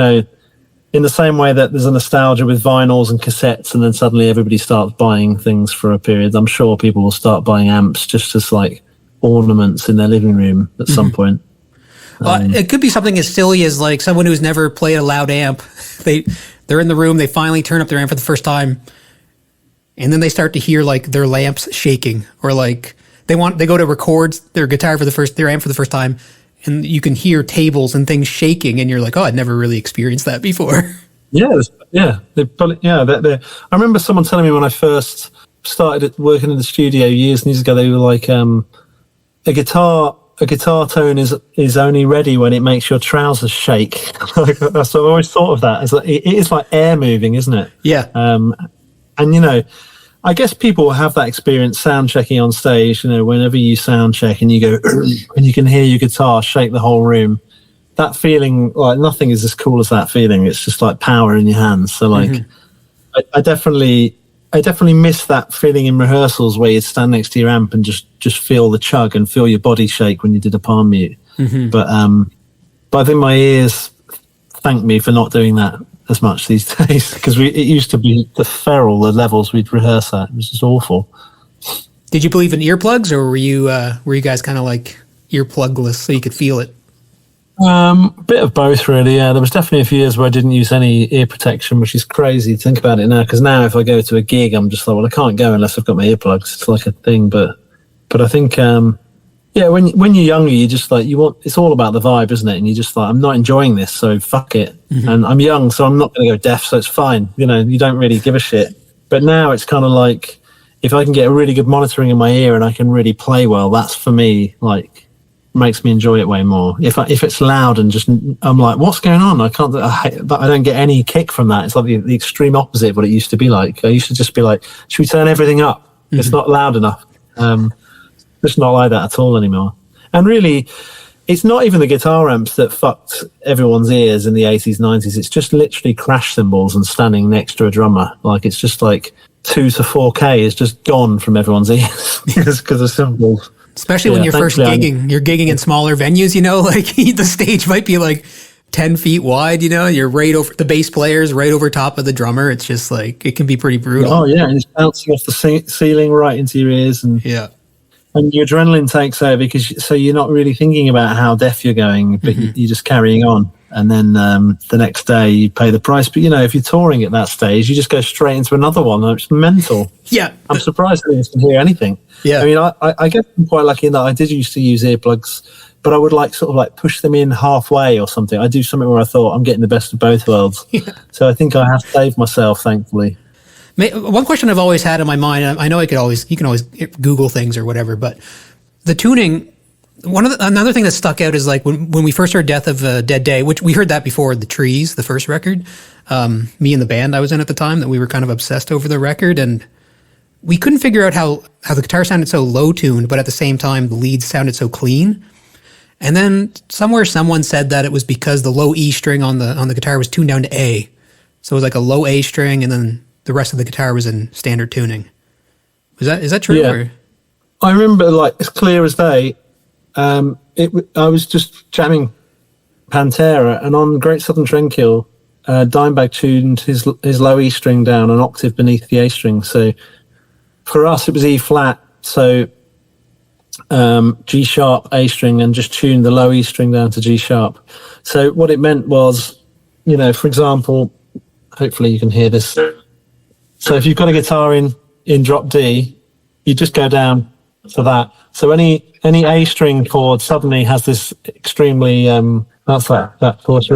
in the same way that there's a nostalgia with vinyls and cassettes, and then suddenly everybody starts buying things for a period. I'm sure people will start buying amps just as like ornaments in their living room at some point. It could be something as silly as like someone who's never played a loud amp. They're in the room, they finally turn up their amp for the first time, and then they start to hear like their lamps shaking, or like they go to record their their amp for the first time, and you can hear tables and things shaking, and you're like, oh, I'd never really experienced that before. Yeah. I remember someone telling me when I first started working in the studio years and years ago, they were like, a guitar tone is only ready when it makes your trousers shake. I've always thought of that as it is like air moving, isn't it? Yeah. And I guess people have that experience sound checking on stage. Whenever you sound check and you go and you can hear your guitar shake the whole room, that feeling, like, nothing is as cool as that feeling. It's just like power in your hands. So like, I definitely miss that feeling in rehearsals where you'd stand next to your amp and just feel the chug and feel your body shake when you did a palm mute. But I think my ears thank me for not doing that as much these days, because it used to be the levels we'd rehearse at. It was just awful. Did you believe in earplugs, or were you guys kind of like earplugless so you could feel it? Bit of both, really. Yeah, there was definitely a few years where I didn't use any ear protection, which is crazy to think about it now. Because now, if I go to a gig, I'm just like, well, I can't go unless I've got my earplugs. It's like a thing. But I think, when you're younger, you just like it's all about the vibe, isn't it? And you just like, I'm not enjoying this, so fuck it. And I'm young, so I'm not going to go deaf, so it's fine. You don't really give a shit. But now it's kind of like, if I can get a really good monitoring in my ear and I can really play well, that's for me like, makes me enjoy it way more. If it's loud and just, I'm like, what's going on? I don't get any kick from that. It's like the extreme opposite of what it used to be like. I used to just be like, should we turn everything up? It's not loud enough. It's not like that at all anymore. And really, it's not even the guitar amps that fucked everyone's ears in the 80s, 90s. It's just literally crash cymbals and standing next to a drummer. Like, it's just like 2 to 4K is just gone from everyone's ears because of cymbals. Especially when you're first gigging. You're gigging in smaller venues, like the stage might be like 10 feet wide, you're right over, the bass player's right over top of the drummer. It's just like, it can be pretty brutal. Oh yeah, and it's bouncing off the ceiling right into your ears. And your adrenaline takes over, so you're not really thinking about how deaf you're going, but you're just carrying on. And then the next day you pay the price. But, if you're touring at that stage, you just go straight into another one. It's mental. Yeah. I'm surprised that you can hear anything. Yeah. I mean, I guess I'm quite lucky in that I did used to use earplugs but I would like sort of like push them in halfway or something. I do something where I thought I'm getting the best of both worlds. Yeah. So I think I have saved myself, thankfully. One question I've always had in my mind, I know you can always Google things or whatever, but the tuning, another thing that stuck out is like when we first heard Death of a Dead Day, which we heard that before The Trees, the first record, me and the band I was in at the time, that we were kind of obsessed over the record, and we couldn't figure out how the guitar sounded so low tuned, but at the same time the leads sounded so clean. And then somewhere someone said that it was because the low E string on the guitar was tuned down to A. So it was like a low A string, and then the rest of the guitar was in standard tuning. Is that true? Yeah. Or? I remember, like, as clear as day, I was just jamming Pantera, and on Great Southern Trendkill, Dimebag tuned his low E string down an octave beneath the A string. So for us, it was E flat. So G sharp, A string, and just tuned the low E string down to G sharp. So what it meant was, for example, hopefully you can hear this. So if you've got a guitar in drop D, you just go down to that. So any A string chord suddenly has this extremely that's that chord.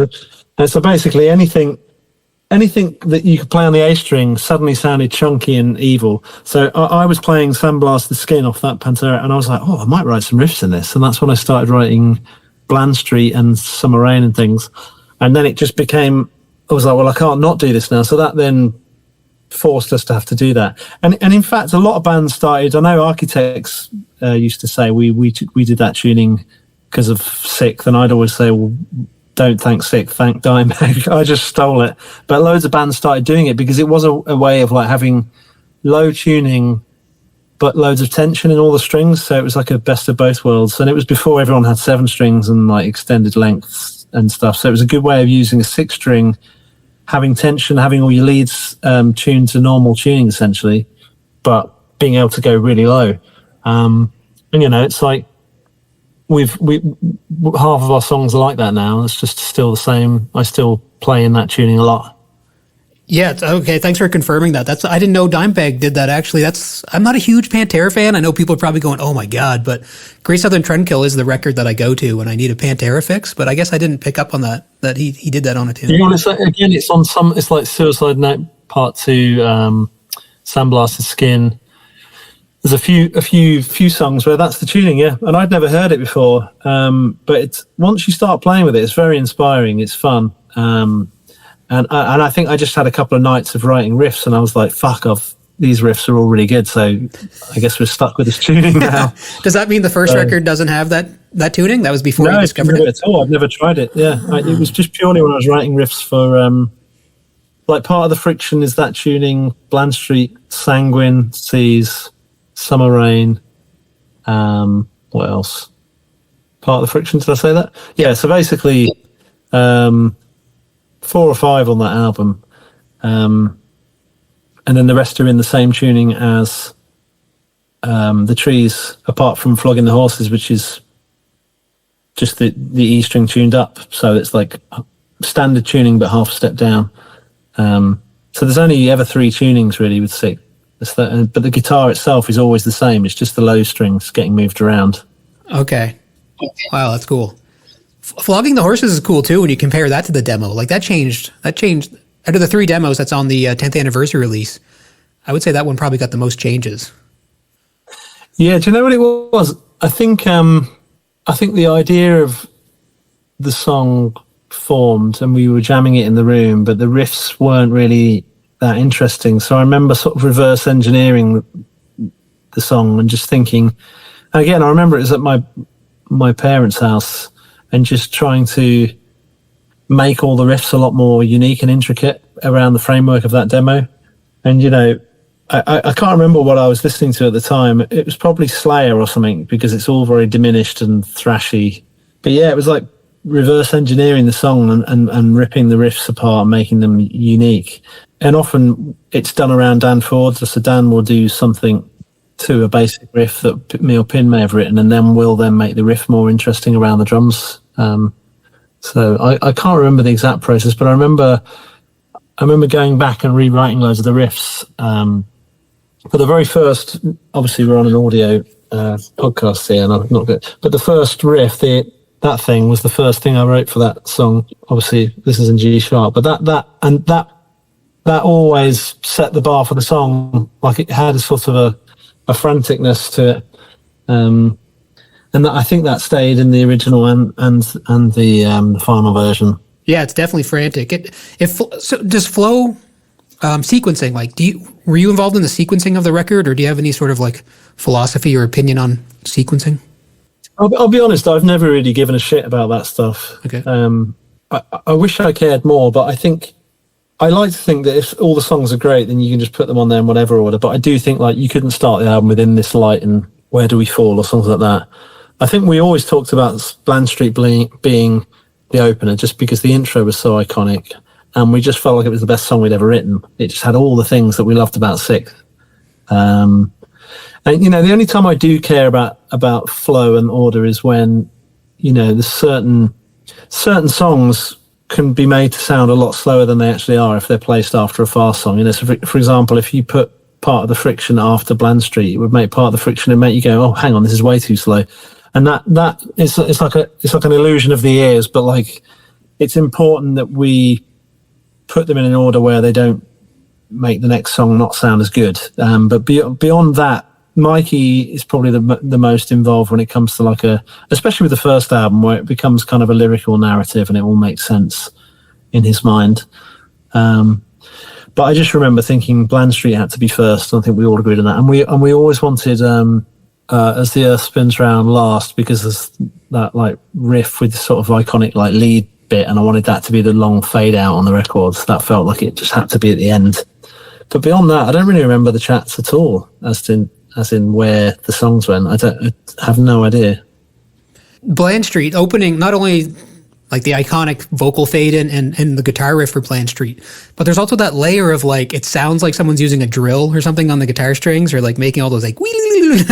And so basically anything that you could play on the A string suddenly sounded chunky and evil. So I was playing Sandblast the Skin off that Pantera, and I was like, I might write some riffs in this. And that's when I started writing Bland Street and Summer Rain and things. And then it just became, I was like, well, I can't not do this now. So that then forced us to have to do that. And in fact, a lot of bands started, I know Architects used to say we did that tuning because of SikTh, and I'd always say, well, don't thank SikTh, thank Dimebag. I just stole it. But loads of bands started doing it because it was a way of like having low tuning but loads of tension in all the strings. So it was like a best of both worlds. And it was before everyone had 7 strings and like extended lengths and stuff. So it was a good way of using a 6 string, having tension, having all your leads tuned to normal tuning essentially, but being able to go really low. And it's like we half of our songs are like that now. It's just still the same. I still play in that tuning a lot. Yeah. Okay. Thanks for confirming that. I didn't know Dimebag did that actually. I'm not a huge Pantera fan. I know people are probably going, oh my God, but Great Southern Trendkill is the record that I go to when I need a Pantera fix. But I guess I didn't pick up on that he did that on a tune. It's on some, it's like Suicide Note Part 2, Sandblasted Skin. There's a few songs where that's the tuning, yeah. And I'd never heard it before. But once you start playing with it, it's very inspiring. It's fun. And I think I just had a couple of nights of writing riffs, and I was like, fuck off. These riffs are all really good. So I guess we're stuck with this tuning now. Does that mean the first record doesn't have that tuning? That was before you discovered it? At all. I've never tried it. Yeah. It was just purely when I was writing riffs for, like part of the Friction is that tuning, Bland Street, Sanguine, Seas, Summer Rain, what else? Part of the Friction, did I say that? Yeah, so basically 4 or 5 on that album. And then the rest are in the same tuning as The Trees, apart from Flogging the Horses, which is just the E string tuned up. So it's like standard tuning, but half a step down. So there's only ever 3 tunings really with SikTh. But the guitar itself is always the same. It's just the low strings getting moved around. Okay. Wow, that's cool. Flogging the Horses is cool too when you compare that to the demo. Like that changed. Out of the 3 demos that's on the 10th anniversary release, I would say that one probably got the most changes. Yeah, do you know what it was? I think the idea of the song formed and we were jamming it in the room, but the riffs weren't really that interesting. So I remember sort of reverse engineering the song and just thinking, again, I remember it was at my parents' house and just trying to make all the riffs a lot more unique and intricate around the framework of that demo. And, I can't remember what I was listening to at the time. It was probably Slayer or something because it's all very diminished and thrashy. But yeah, it was like reverse engineering the song and ripping the riffs apart and making them unique. And often it's done around Dan Ford. So Dan will do something to a basic riff that me or Pin may have written, and then we'll then make the riff more interesting around the drums. So I can't remember the exact process, but I remember going back and rewriting loads of the riffs. For the very first, obviously we're on an audio podcasts here, and I'm not good. But the first riff, that thing was the first thing I wrote for that song. Obviously, this is in G sharp, but that always set the bar for the song. Like it had a sort of a franticness to it, and I think that stayed in the original and the final version. Yeah, it's definitely frantic. So does flow sequencing, like, were you involved in the sequencing of the record, or do you have any sort of like philosophy or opinion on sequencing? I'll be honest, I've never really given a shit about that stuff. Okay. I wish I cared more, but I like to think that if all the songs are great, then you can just put them on there in whatever order. But I do think like you couldn't start the album with In This Light and Where Do We Fall or songs like that. I think we always talked about Bland Street being the opener just because the intro was so iconic, and we just felt like it was the best song we'd ever written. It just had all the things that we loved about SikTh. And the only time I do care about flow and order is when, there's certain songs can be made to sound a lot slower than they actually are if they're placed after a fast song. So for example, if you put part of the friction after Bland Street, it would make part of the friction and make you go, oh, hang on, this is way too slow. And that it's like an illusion of the ears, but like it's important that we put them in an order where they don't make the next song not sound as good. But beyond that, Mikey is probably the most involved when it comes to especially with the first album, where it becomes kind of a lyrical narrative and it all makes sense in his mind. But I just remember thinking Bland Street had to be first, and I think we all agreed on that. And we always wanted As the Earth Spins Round last, because there's that like riff with sort of iconic like lead bit, and I wanted that to be the long fade out on the records. That felt like it just had to be at the end. But beyond that, I don't really remember the chats at all as in where the songs went. I have no idea. Bland Street opening, not only like the iconic vocal fade in and the guitar riff for Bland Street, but there's also that layer of like, it sounds like someone's using a drill or something on the guitar strings, or like making all those like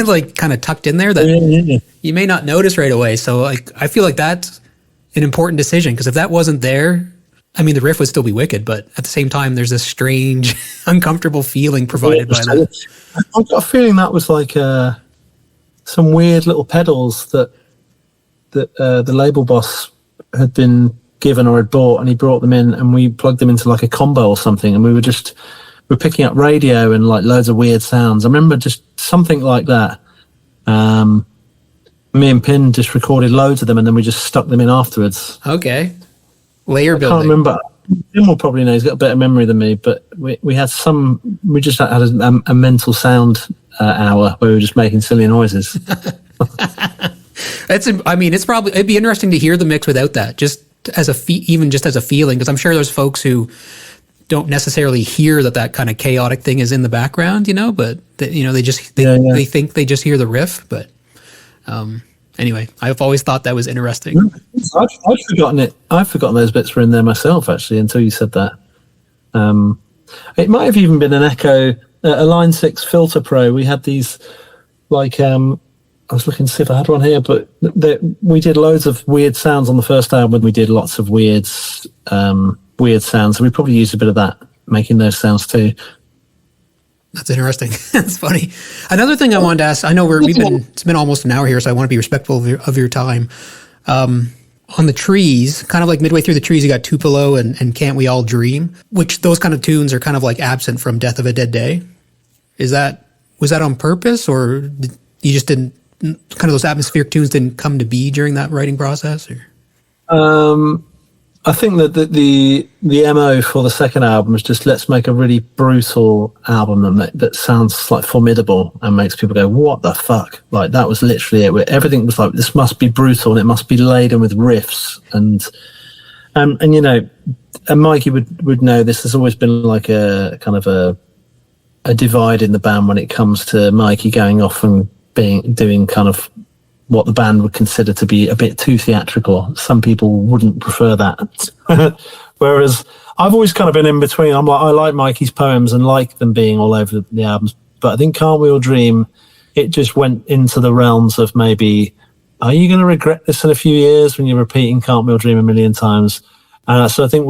like kind of tucked in there that you may not notice right away. So like, I feel like that's an important decision, because if that wasn't there, I mean, the riff would still be wicked, but at the same time, there's this strange, uncomfortable feeling provided by that. I've got a feeling that was like some weird little pedals that the label boss had been given or had bought, and he brought them in, and we plugged them into like a combo or something, and we're picking up radio and like loads of weird sounds. I remember just something like that. Me and Pin just recorded loads of them, and then we just stuck them in afterwards. Okay. Layer building. I can't remember. Pin will probably know. He's got a better memory than me, but we just had a mental sound hour where we were just making silly noises. It'd be interesting to hear the mix without that, just as even just as a feeling, because I'm sure there's folks who don't necessarily hear that kind of chaotic thing is in the background, but they think they just hear the riff. But anyway, I've always thought that was interesting. I've forgotten it. I've forgotten those bits were in there myself, actually, until you said that. It might have even been an echo, a Line 6 Filter Pro. We had these like I was looking to see if I had one here, but we did loads of weird sounds on the first album. We did lots of weird sounds. So we probably used a bit of that, making those sounds too. That's interesting. That's funny. Another thing I wanted to ask, I know it's been almost an hour here, so I want to be respectful of your time. On the Trees, kind of like midway through the Trees, you got Tupelo and Can't We All Dream, which those kind of tunes are kind of like absent from Death of a Dead Day. Was that on purpose, or you just didn't, kind of those atmospheric tunes didn't come to be during that writing process? Or? I think that the MO for the second album is just, let's make a really brutal album that sounds like formidable and makes people go, what the fuck? Like, that was literally it. Everything was like, this must be brutal and it must be laden with riffs. And Mikey would know this. There's always been like a kind of a divide in the band when it comes to Mikey going off and doing kind of what the band would consider to be a bit too theatrical. Some people wouldn't prefer that. Whereas I've always kind of been in between. I'm like, I like Mikey's poems and like them being all over the albums. But I think Can't We All Dream, it just went into the realms of maybe, are you going to regret this in a few years when you're repeating Can't We All Dream a million times? So I think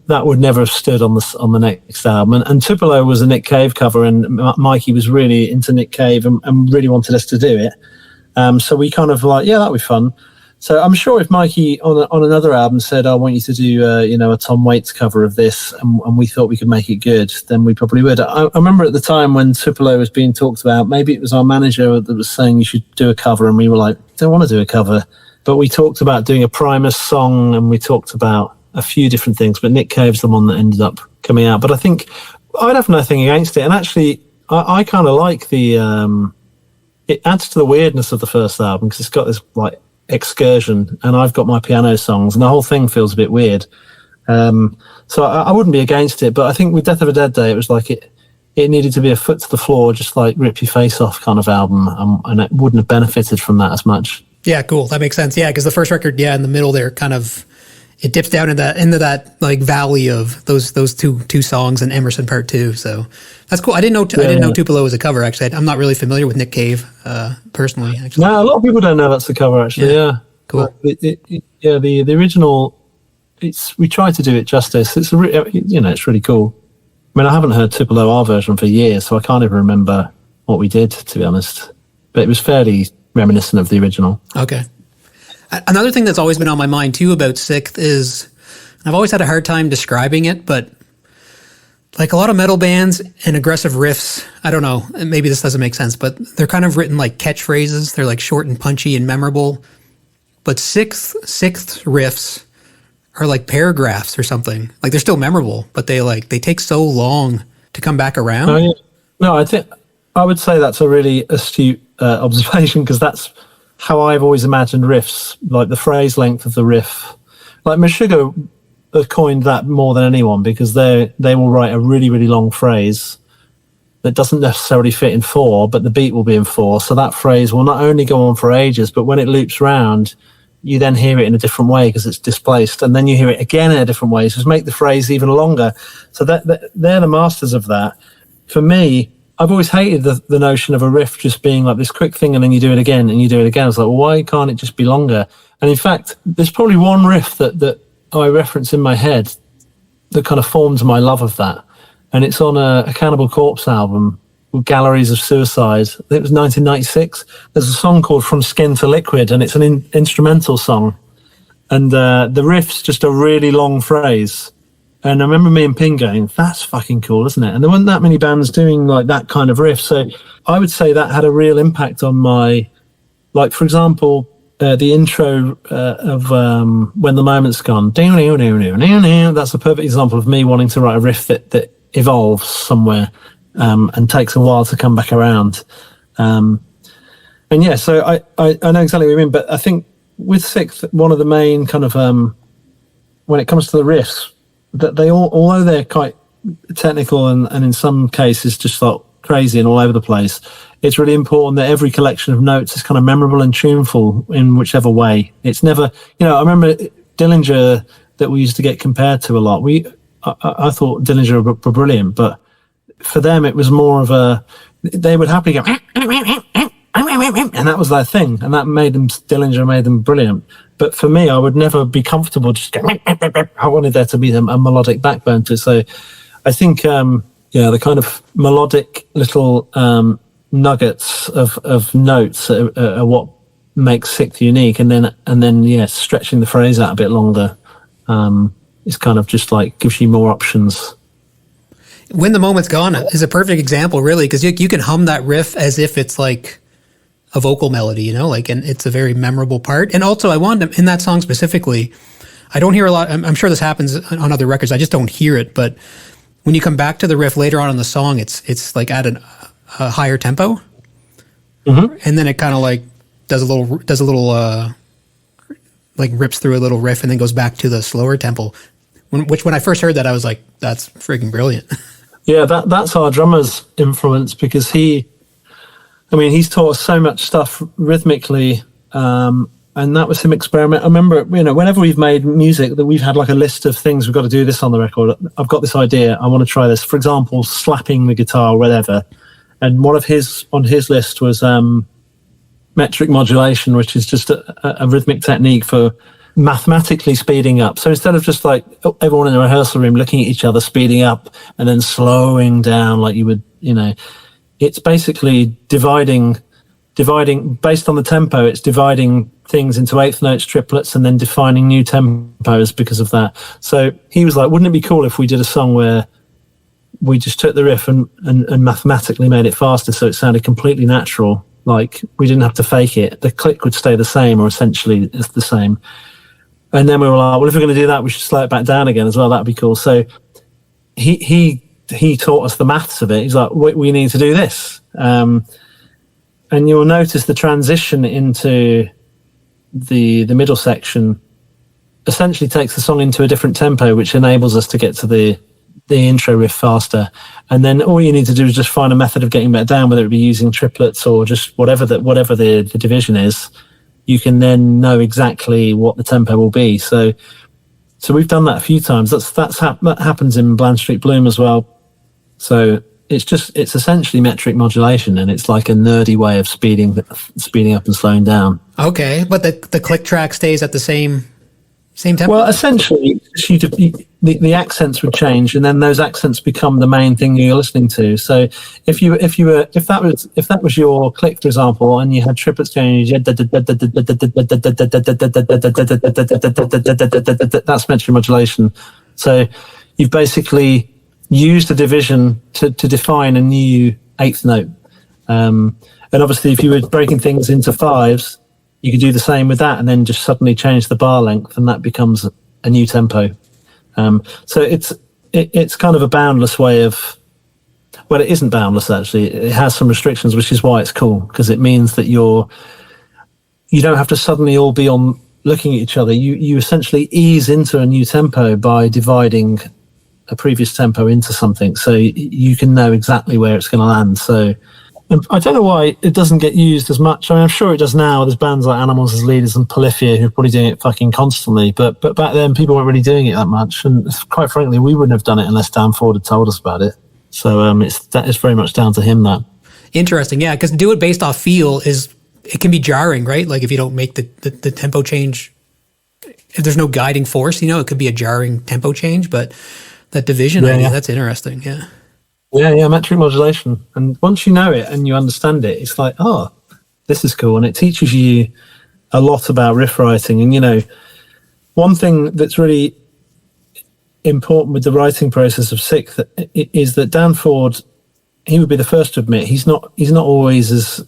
that would never have stood on the next album. And Tupelo was a Nick Cave cover, and Mikey was really into Nick Cave and really wanted us to do it. So we kind of like, yeah, that'd be fun. So I'm sure if Mikey on another album said, I want you to do a Tom Waits cover of this, and we thought we could make it good, then we probably would. I remember at the time when Tupelo was being talked about, maybe it was our manager that was saying you should do a cover, and we were like, don't want to do a cover. But we talked about doing a Primus song, and we talked about a few different things, but Nick Cave's the one that ended up coming out. But I think I'd have nothing against it. And actually, I kind of like it adds to the weirdness of the first album, because it's got this like excursion, and I've got my piano songs, and the whole thing feels a bit weird. So I wouldn't be against it, but I think with Death of a Dead Day, it was like it needed to be a foot to the floor, just like Rip Your Face Off kind of album, and it wouldn't have benefited from that as much. Yeah, cool. That makes sense. Yeah, because the first record, in the middle there, kind of it dips down into that like valley of those two songs and Emerson Part 2. So that's cool. I didn't know Tupelo was a cover. Actually, I'm not really familiar with Nick Cave personally. Actually, no, a lot of people don't know that's the cover. Actually, yeah. Cool. The original. We tried to do it justice. It's it's really cool. I mean, I haven't heard Tupelo our version for years, so I can't even remember what we did, to be honest. But it was fairly reminiscent of the original. Okay. Another thing that's always been on my mind too about SikTh is, I've always had a hard time describing it, but like a lot of metal bands and aggressive riffs, I don't know, maybe this doesn't make sense, but they're kind of written like catchphrases. They're like short and punchy and memorable. But SikTh riffs are like paragraphs or something. Like they're still memorable, but they take so long to come back around. Oh, yeah. No, I would say that's a really astute observation, because that's how I've always imagined riffs, like the phrase length of the riff. Like Meshuggah have coined that more than anyone, because they will write a really, really long phrase that doesn't necessarily fit in 4, but the beat will be in 4. So that phrase will not only go on for ages, but when it loops round, you then hear it in a different way because it's displaced, and then you hear it again in a different way, so just make the phrase even longer. So that they're the masters of that. For me, I've always hated the notion of a riff just being like this quick thing and then you do it again and you do it again. I was like, well, why can't it just be longer? And in fact, there's probably one riff that I reference in my head that kind of forms my love of that. And it's on a Cannibal Corpse album with Galleries of Suicide. I think it was 1996. There's a song called From Skin to Liquid, and it's an instrumental song. And the riff's just a really long phrase. And I remember me and Ping going, that's fucking cool, isn't it? And there weren't that many bands doing like that kind of riff. So I would say that had a real impact on my, like, for example, the intro of When the Moment's Gone. That's a perfect example of me wanting to write a riff that evolves somewhere and takes a while to come back around. And yeah, so I know exactly what you mean, but I think with SikTh, one of the main kind of, when it comes to the riffs, that they all, although they're quite technical and in some cases just like crazy and all over the place, it's really important that every collection of notes is kind of memorable and tuneful in whichever way. It's never, I remember Dillinger that we used to get compared to a lot. I thought Dillinger were brilliant, but for them it was more of they would happily go, and that was their thing, and that Dillinger made them brilliant. But for me, I would never be comfortable just going, I wanted there to be a melodic backbone to it. So I think, the kind of melodic little nuggets of notes are what makes SikTh unique. And then, stretching the phrase out a bit longer is kind of just like gives you more options. When the Moment's Gone is a perfect example, really, because you can hum that riff as if it's like a vocal melody, and it's a very memorable part. And also I wanted, in that song specifically, I don't hear a lot, I'm sure this happens on other records, I just don't hear it, but when you come back to the riff later on in the song, it's like at a higher tempo. Mm-hmm. And then it kind of like does a little like rips through a little riff and then goes back to the slower tempo, which when I first heard that, I was like, that's freaking brilliant. Yeah, that's our drummer's influence, because he's taught us so much stuff rhythmically, and that was him experiment. I remember, whenever we've made music, that we've had like a list of things, we've got to do this on the record. I've got this idea, I want to try this. For example, slapping the guitar or whatever. And one of on his list was metric modulation, which is just a rhythmic technique for mathematically speeding up. So instead of just like everyone in the rehearsal room looking at each other, speeding up and then slowing down like you would, it's basically dividing based on the tempo. It's dividing things into eighth notes, triplets, and then defining new tempos because of that. So he was like, wouldn't it be cool if we did a song where we just took the riff and mathematically made it faster so it sounded completely natural, like we didn't have to fake it. The click would stay the same, or essentially it's the same. And then we were like, well, if we're going to do that, we should slow it back down again as well. That'd be cool. So he taught us the maths of it. He's like, we need to do this. And you'll notice the transition into the middle section essentially takes the song into a different tempo, which enables us to get to the intro riff faster. And then all you need to do is just find a method of getting that down, whether it be using triplets or just whatever the division is. You can then know exactly what the tempo will be. So we've done that a few times. That happens in Bland Street Bloom as well. So it's essentially metric modulation, and it's like a nerdy way of speeding up and slowing down. Okay, but the click track stays at the same tempo? Well, essentially, the accents would change, and then those accents become the main thing you're listening to. So if that was your click, for example, and you had triplets going, that's metric modulation. So you've basically used a division to define a new eighth note. And obviously, if you were breaking things into fives, you could do the same with that, and then just suddenly change the bar length, and that becomes a new tempo. So it's kind of a boundless way of. Well, it isn't boundless actually. It has some restrictions, which is why it's cool, because it means that you don't have to suddenly all be on looking at each other. You essentially ease into a new tempo by dividing a previous tempo into something, so you can know exactly where it's going to land. So I don't know why it doesn't get used as much. I mean, I'm sure it does now. There's bands like Animals as Leaders and Polyphia who are probably doing it fucking constantly, but back then people weren't really doing it that much, and quite frankly we wouldn't have done it unless Dan Ford had told us about it. So that is very much down to him. That interesting. Yeah, because do it based off feel it can be jarring, right? Like if you don't make the tempo change, if there's no guiding force, it could be a jarring tempo change. But that division idea, that's interesting. Yeah, metric modulation. And once you know it and you understand it, it's like, oh, this is cool. And it teaches you a lot about riff writing. And, one thing that's really important with the writing process of SikTh is that Dan Ford, he would be the first to admit, he's not always as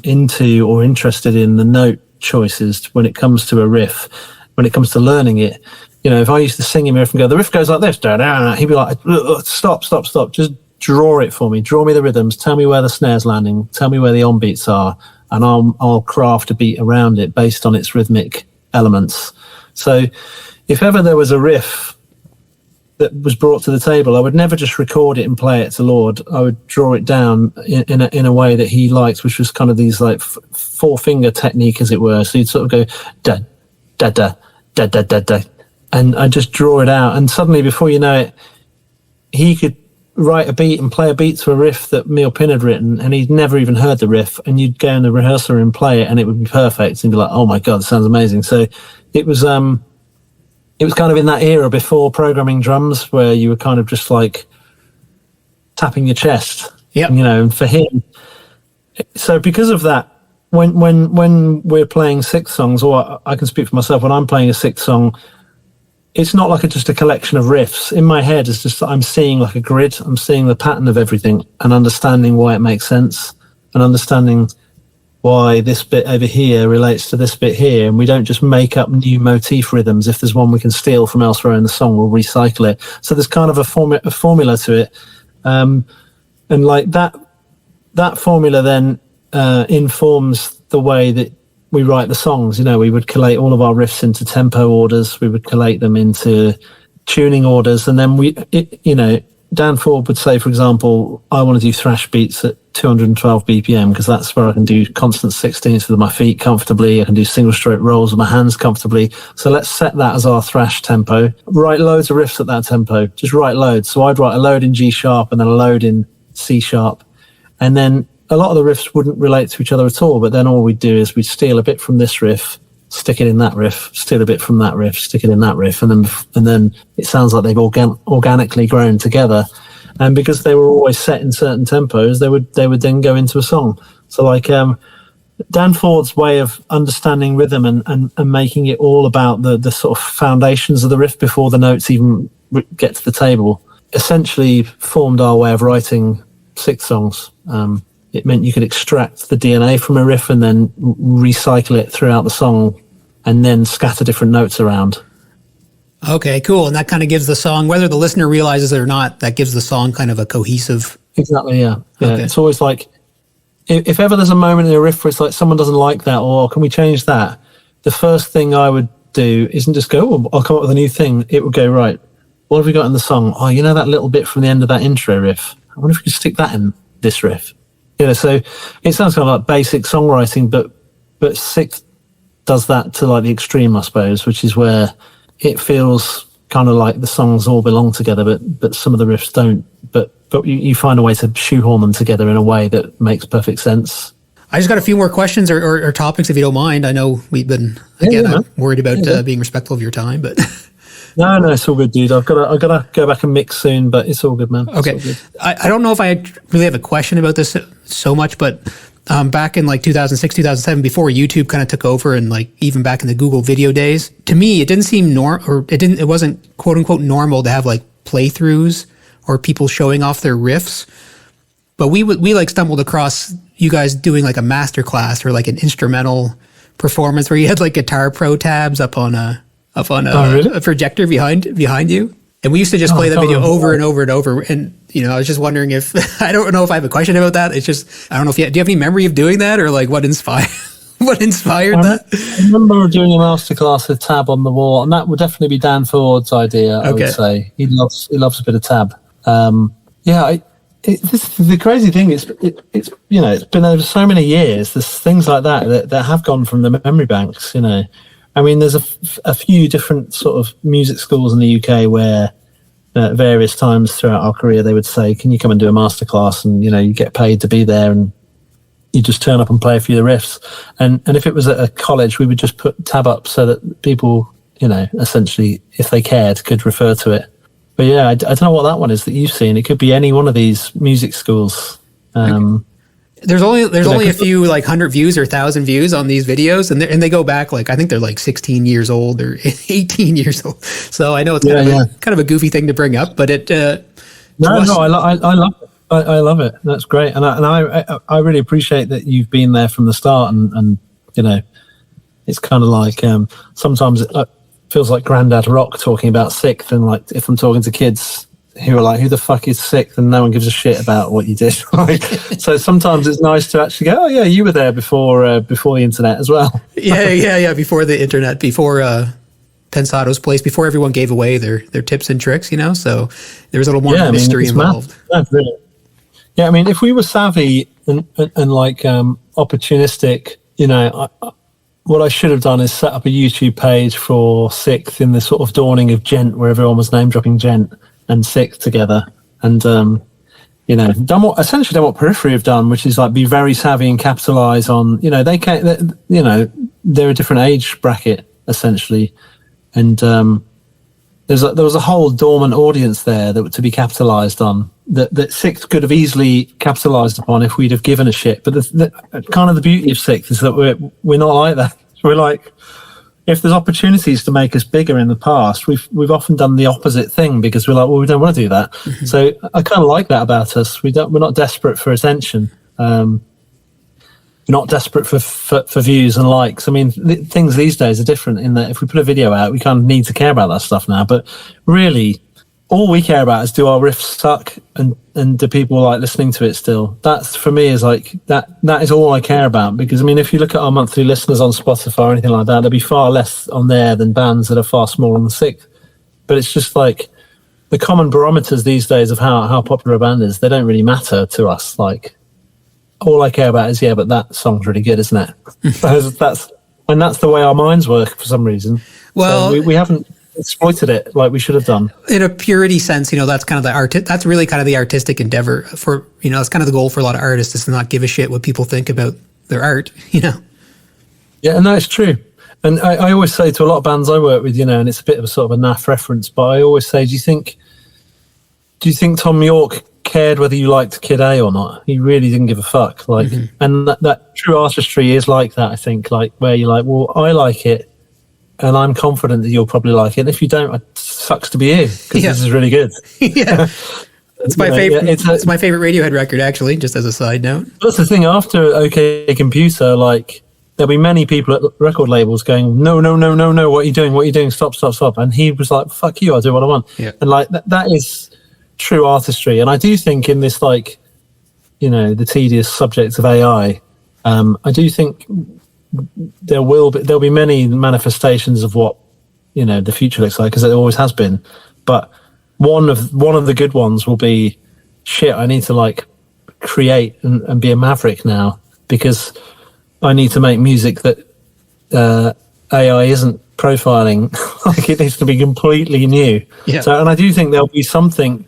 into or interested in the note choices when it comes to a riff, when it comes to learning it. If I used to sing him a riff and go, the riff goes like this, he'd be like, stop, just draw it for me. Draw me the rhythms. Tell me where the snare's landing. Tell me where the on beats are, and I'll craft a beat around it based on its rhythmic elements. So, if ever there was a riff that was brought to the table, I would never just record it and play it to Lord. I would draw it down in a way that he liked, which was kind of these like four finger technique, as it were. So you'd sort of go da da da da da da da, and I just draw it out, and suddenly, before you know it, he could write a beat and play a beat to a riff that Neil Pinn had written, and he'd never even heard the riff, and you'd go in the rehearsal room and play it, and it would be perfect, and be like, oh my god, it sounds amazing. So it was kind of in that era before programming drums, where you were kind of just like tapping your chest. And for him, so because of that, when we're playing SikTh songs, or I can speak for myself, when I'm playing a SikTh song, it's not like just a collection of riffs. In my head, it's just I'm seeing like a grid. I'm seeing the pattern of everything and understanding why it makes sense, and understanding why this bit over here relates to this bit here. And we don't just make up new motif rhythms. If there's one we can steal from elsewhere in the song, we'll recycle it. So there's kind of a formula to it. And like that formula then informs the way that we write the songs. We would collate all of our riffs into tempo orders. We would collate them into tuning orders. And then Dan Ford would say, for example, I want to do thrash beats at 212 BPM because that's where I can do constant 16ths with my feet comfortably. I can do single stroke rolls with my hands comfortably. So let's set that as our thrash tempo. Write loads of riffs at that tempo. Just write loads. So I'd write a load in G sharp and then a load in C sharp. And then a lot of the riffs wouldn't relate to each other at all, but then all we'd do is we'd steal a bit from this riff stick it in that riff, steal a bit from that riff, stick it in that riff, and then it sounds like they've organically grown together. And because they were always set in certain tempos, they would then go into a song. So like Dan Ford's way of understanding rhythm and making it all about the sort of foundations of the riff before the notes even get to the table essentially formed our way of writing SikTh songs. It meant you could extract the DNA from a riff and then recycle it throughout the song and then scatter different notes around. Okay, cool. And that kind of gives the song, whether the listener realizes it or not, that gives the song kind of a cohesive... Exactly, yeah. Okay. It's always like, if ever there's a moment in a riff where it's like someone doesn't like that, or can we change that? The first thing I would do isn't just go, oh, I'll come up with a new thing. It would go, right, what have we got in the song? Oh, you know that little bit from the end of that intro riff? I wonder if we could stick that in this riff. So it sounds kind of like basic songwriting, but SikTh does that to like the extreme, I suppose, which is where it feels kind of like the songs all belong together, but some of the riffs don't. But you find a way to shoehorn them together in a way that makes perfect sense. I just got a few more questions or topics, if you don't mind. I know we've been, I'm worried about being respectful of your time, but... No, it's all good, dude. I've got to go back and mix soon, but it's all good, man. Okay. Good. I don't know if I really have a question about this so much, but back in like 2006, 2007, before YouTube kind of took over, and like even back in the Google video days, to me, it didn't seem it wasn't quote unquote normal to have like playthroughs or people showing off their riffs. But we like stumbled across you guys doing like a master class or like an instrumental performance where you had like Guitar Pro tabs up on a projector behind you. And we used to just play the video over and over and over. And, I was just wondering if, I don't know if I have a question about that. It's just, I don't know do you have any memory of doing that, or like what inspired that? I remember doing a masterclass with tab on the wall, and that would definitely be Dan Ford's idea, I would say. He loves a bit of tab. The crazy thing is, it's been over so many years. There's things like that have gone from the memory banks. I mean, there's a few different sort of music schools in the UK where at various times throughout our career they would say, "Can you come and do a masterclass?" And you get paid to be there, and you just turn up and play a few of the riffs. And if it was at a college, we would just put tab up so that people, essentially, if they cared, could refer to it. But yeah, I don't know what that one is that you've seen. It could be any one of these music schools. There's only a few like 100 views or 1,000 views on these videos, and they go back like I think they're like 16 years old or 18 years old. So I know it's kind of a goofy thing to bring up, but it. I love it. I love it. That's great, and I really appreciate that you've been there from the start, and it's kind of like sometimes it feels like Grandad Rock talking about SikTh, and like if I'm talking to kids who are like, who the fuck is SikTh, and no one gives a shit about what you did. So sometimes it's nice to actually go, oh yeah, you were there before the internet as well. yeah, before the internet, before Pensato's place, before everyone gave away their tips and tricks, so there was a little more mystery involved. Really. Yeah, I mean, if we were savvy and like opportunistic, what I should have done is set up a YouTube page for SikTh in the sort of dawning of Gent, where everyone was name dropping Gent and SikTh together, and done what Periphery have done, which is like be very savvy and capitalize on they're a different age bracket essentially, and there was a whole dormant audience there that to be capitalized on that SikTh could have easily capitalized upon if we'd have given a shit. But the kind of the beauty of SikTh is that we're not like that. We're like, if there's opportunities to make us bigger in the past, we've often done the opposite thing because we're like, well, we don't want to do that. Mm-hmm. So I kind of like that about us. We're not desperate for attention. We're not desperate for views and likes. I mean, things these days are different in that if we put a video out, we kind of need to care about that stuff now. But really, all we care about is do our riffs suck and do people like listening to it still? That's for me is like that is all I care about, because I mean, if you look at our monthly listeners on Spotify or anything like that, there'll be far less on there than bands that are far smaller than SikTh. But it's just like the common barometers these days of how popular a band is, they don't really matter to us. Like, all I care about is, but that song's really good, isn't it? that's the way our minds work for some reason. Well, so we haven't exploited it like we should have done. In a purity sense, that's kind of that's really kind of the artistic endeavor for, it's kind of the goal for a lot of artists, is to not give a shit what people think about their art, Yeah, no, it's true. And I always say to a lot of bands I work with, you know, and it's a bit of a sort of a naff reference, but I always say, do you think Tom York cared whether you liked Kid A or not? He really didn't give a fuck. Like, and that true artistry is like that. I think, like, where you're like, well, I like it, and I'm confident that you'll probably like it. And if you don't, it sucks to be you, because this is really good. Yeah. It's my favorite. It's my favorite Radiohead record, actually. Just as a side note. That's the thing. After OK Computer, like, there'll be many people at record labels going, no, what are you doing? What are you doing? Stop. And he was like, fuck you, I'll do what I want. Yeah. And like that is true artistry. And I do think in this, like, you know, the tedious subject of AI, I do think there'll be many manifestations of what, you know, the future looks like, because it always has been. But one of the good ones will be, shit, I need to like create and be a maverick now, because I need to make music that AI isn't profiling. Like, it needs to be completely new. Yeah. So, and I do think there'll be something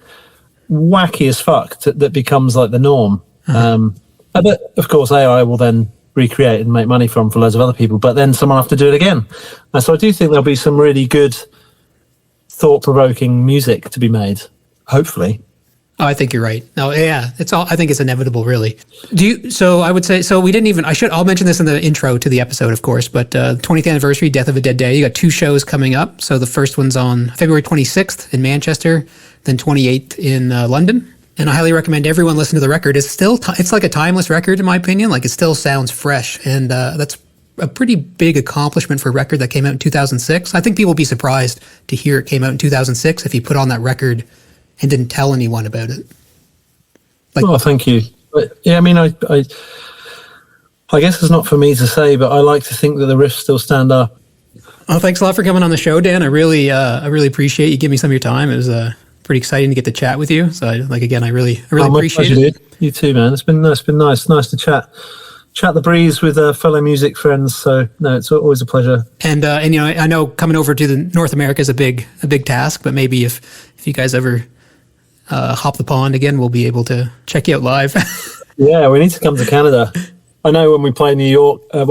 wacky as fuck that becomes like the norm. But of course, AI will then recreate and make money for loads of other people, but then someone will have to do it again. And so I do think there'll be some really good, thought-provoking music to be made, hopefully. Oh, I think you're right. No, yeah, it's all. I think it's inevitable, really. So I would say. So we didn't even. I'll mention this in the intro to the episode, of course. But 20th anniversary, Death of a Dead Day. You got 2 shows coming up. So the first one's on February 26th in Manchester, then 28th in London. And I highly recommend everyone listen to the record. It's still. It's like a timeless record, in my opinion. Like, it still sounds fresh, and that's a pretty big accomplishment for a record that came out in 2006. I think people will be surprised to hear it came out in 2006 if you put on that record and didn't tell anyone about it. Like, oh, thank you. But, yeah, I mean, I guess it's not for me to say, but I like to think that the riffs still stand up. Oh, thanks a lot for coming on the show, Dan. I really appreciate you giving me some of your time. It was pretty exciting to get to chat with you. So, I really appreciate it. Dude. You too, man. It's been nice to chat the breeze with fellow music friends. So no, it's always a pleasure. And you know, I know coming over to the North America is a big task, but maybe if you guys ever hop the pond again, we'll be able to check you out live. Yeah, we need to come to Canada. I know when we played New York, the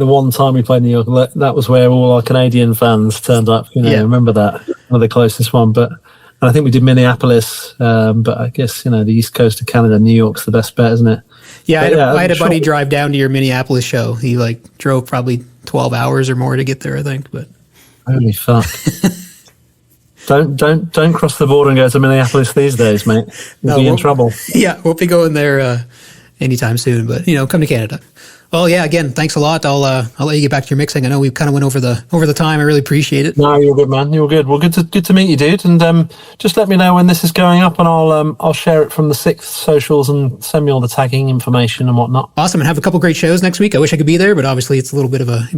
one time we played in New York, that was where all our Canadian fans turned up. You know, I remember that, one of the closest one. But and I think we did Minneapolis, but I guess, you know, the East Coast of Canada, New York's the best bet, isn't it? Yeah, I had a buddy drive down to your Minneapolis show. He drove probably 12 hours or more to get there, I think. But holy fuck. Don't cross the border and go to Minneapolis these days, mate. You'll be in trouble. Yeah, won't be going there anytime soon. But, you know, come to Canada. Well, yeah. Again, thanks a lot. I'll let you get back to your mixing. I know we kind of went over the time. I really appreciate it. No, you're good, man. You're good. Well, good to meet you, dude. And just let me know when this is going up, and I'll share it from the SikTh socials and send me all the tagging information and whatnot. Awesome, and have a couple great shows next week. I wish I could be there, but obviously it's it'd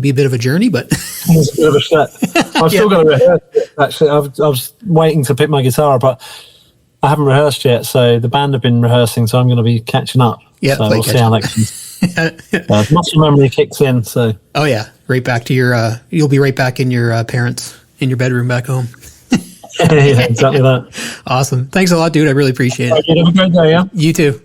be a bit of a journey. But it's a bit of a set. I've still got to rehearse it, actually. I was waiting to pick my guitar, but I haven't rehearsed yet. So the band have been rehearsing, so I'm going to be catching up. Yeah, so we'll see how that goes. Muscle memory kicks in. So yeah, right back to your you'll be right back in your parents in your bedroom back home. Yeah, exactly that. Awesome. Thanks a lot, dude. I really appreciate it. Have a great day. Yeah, you too.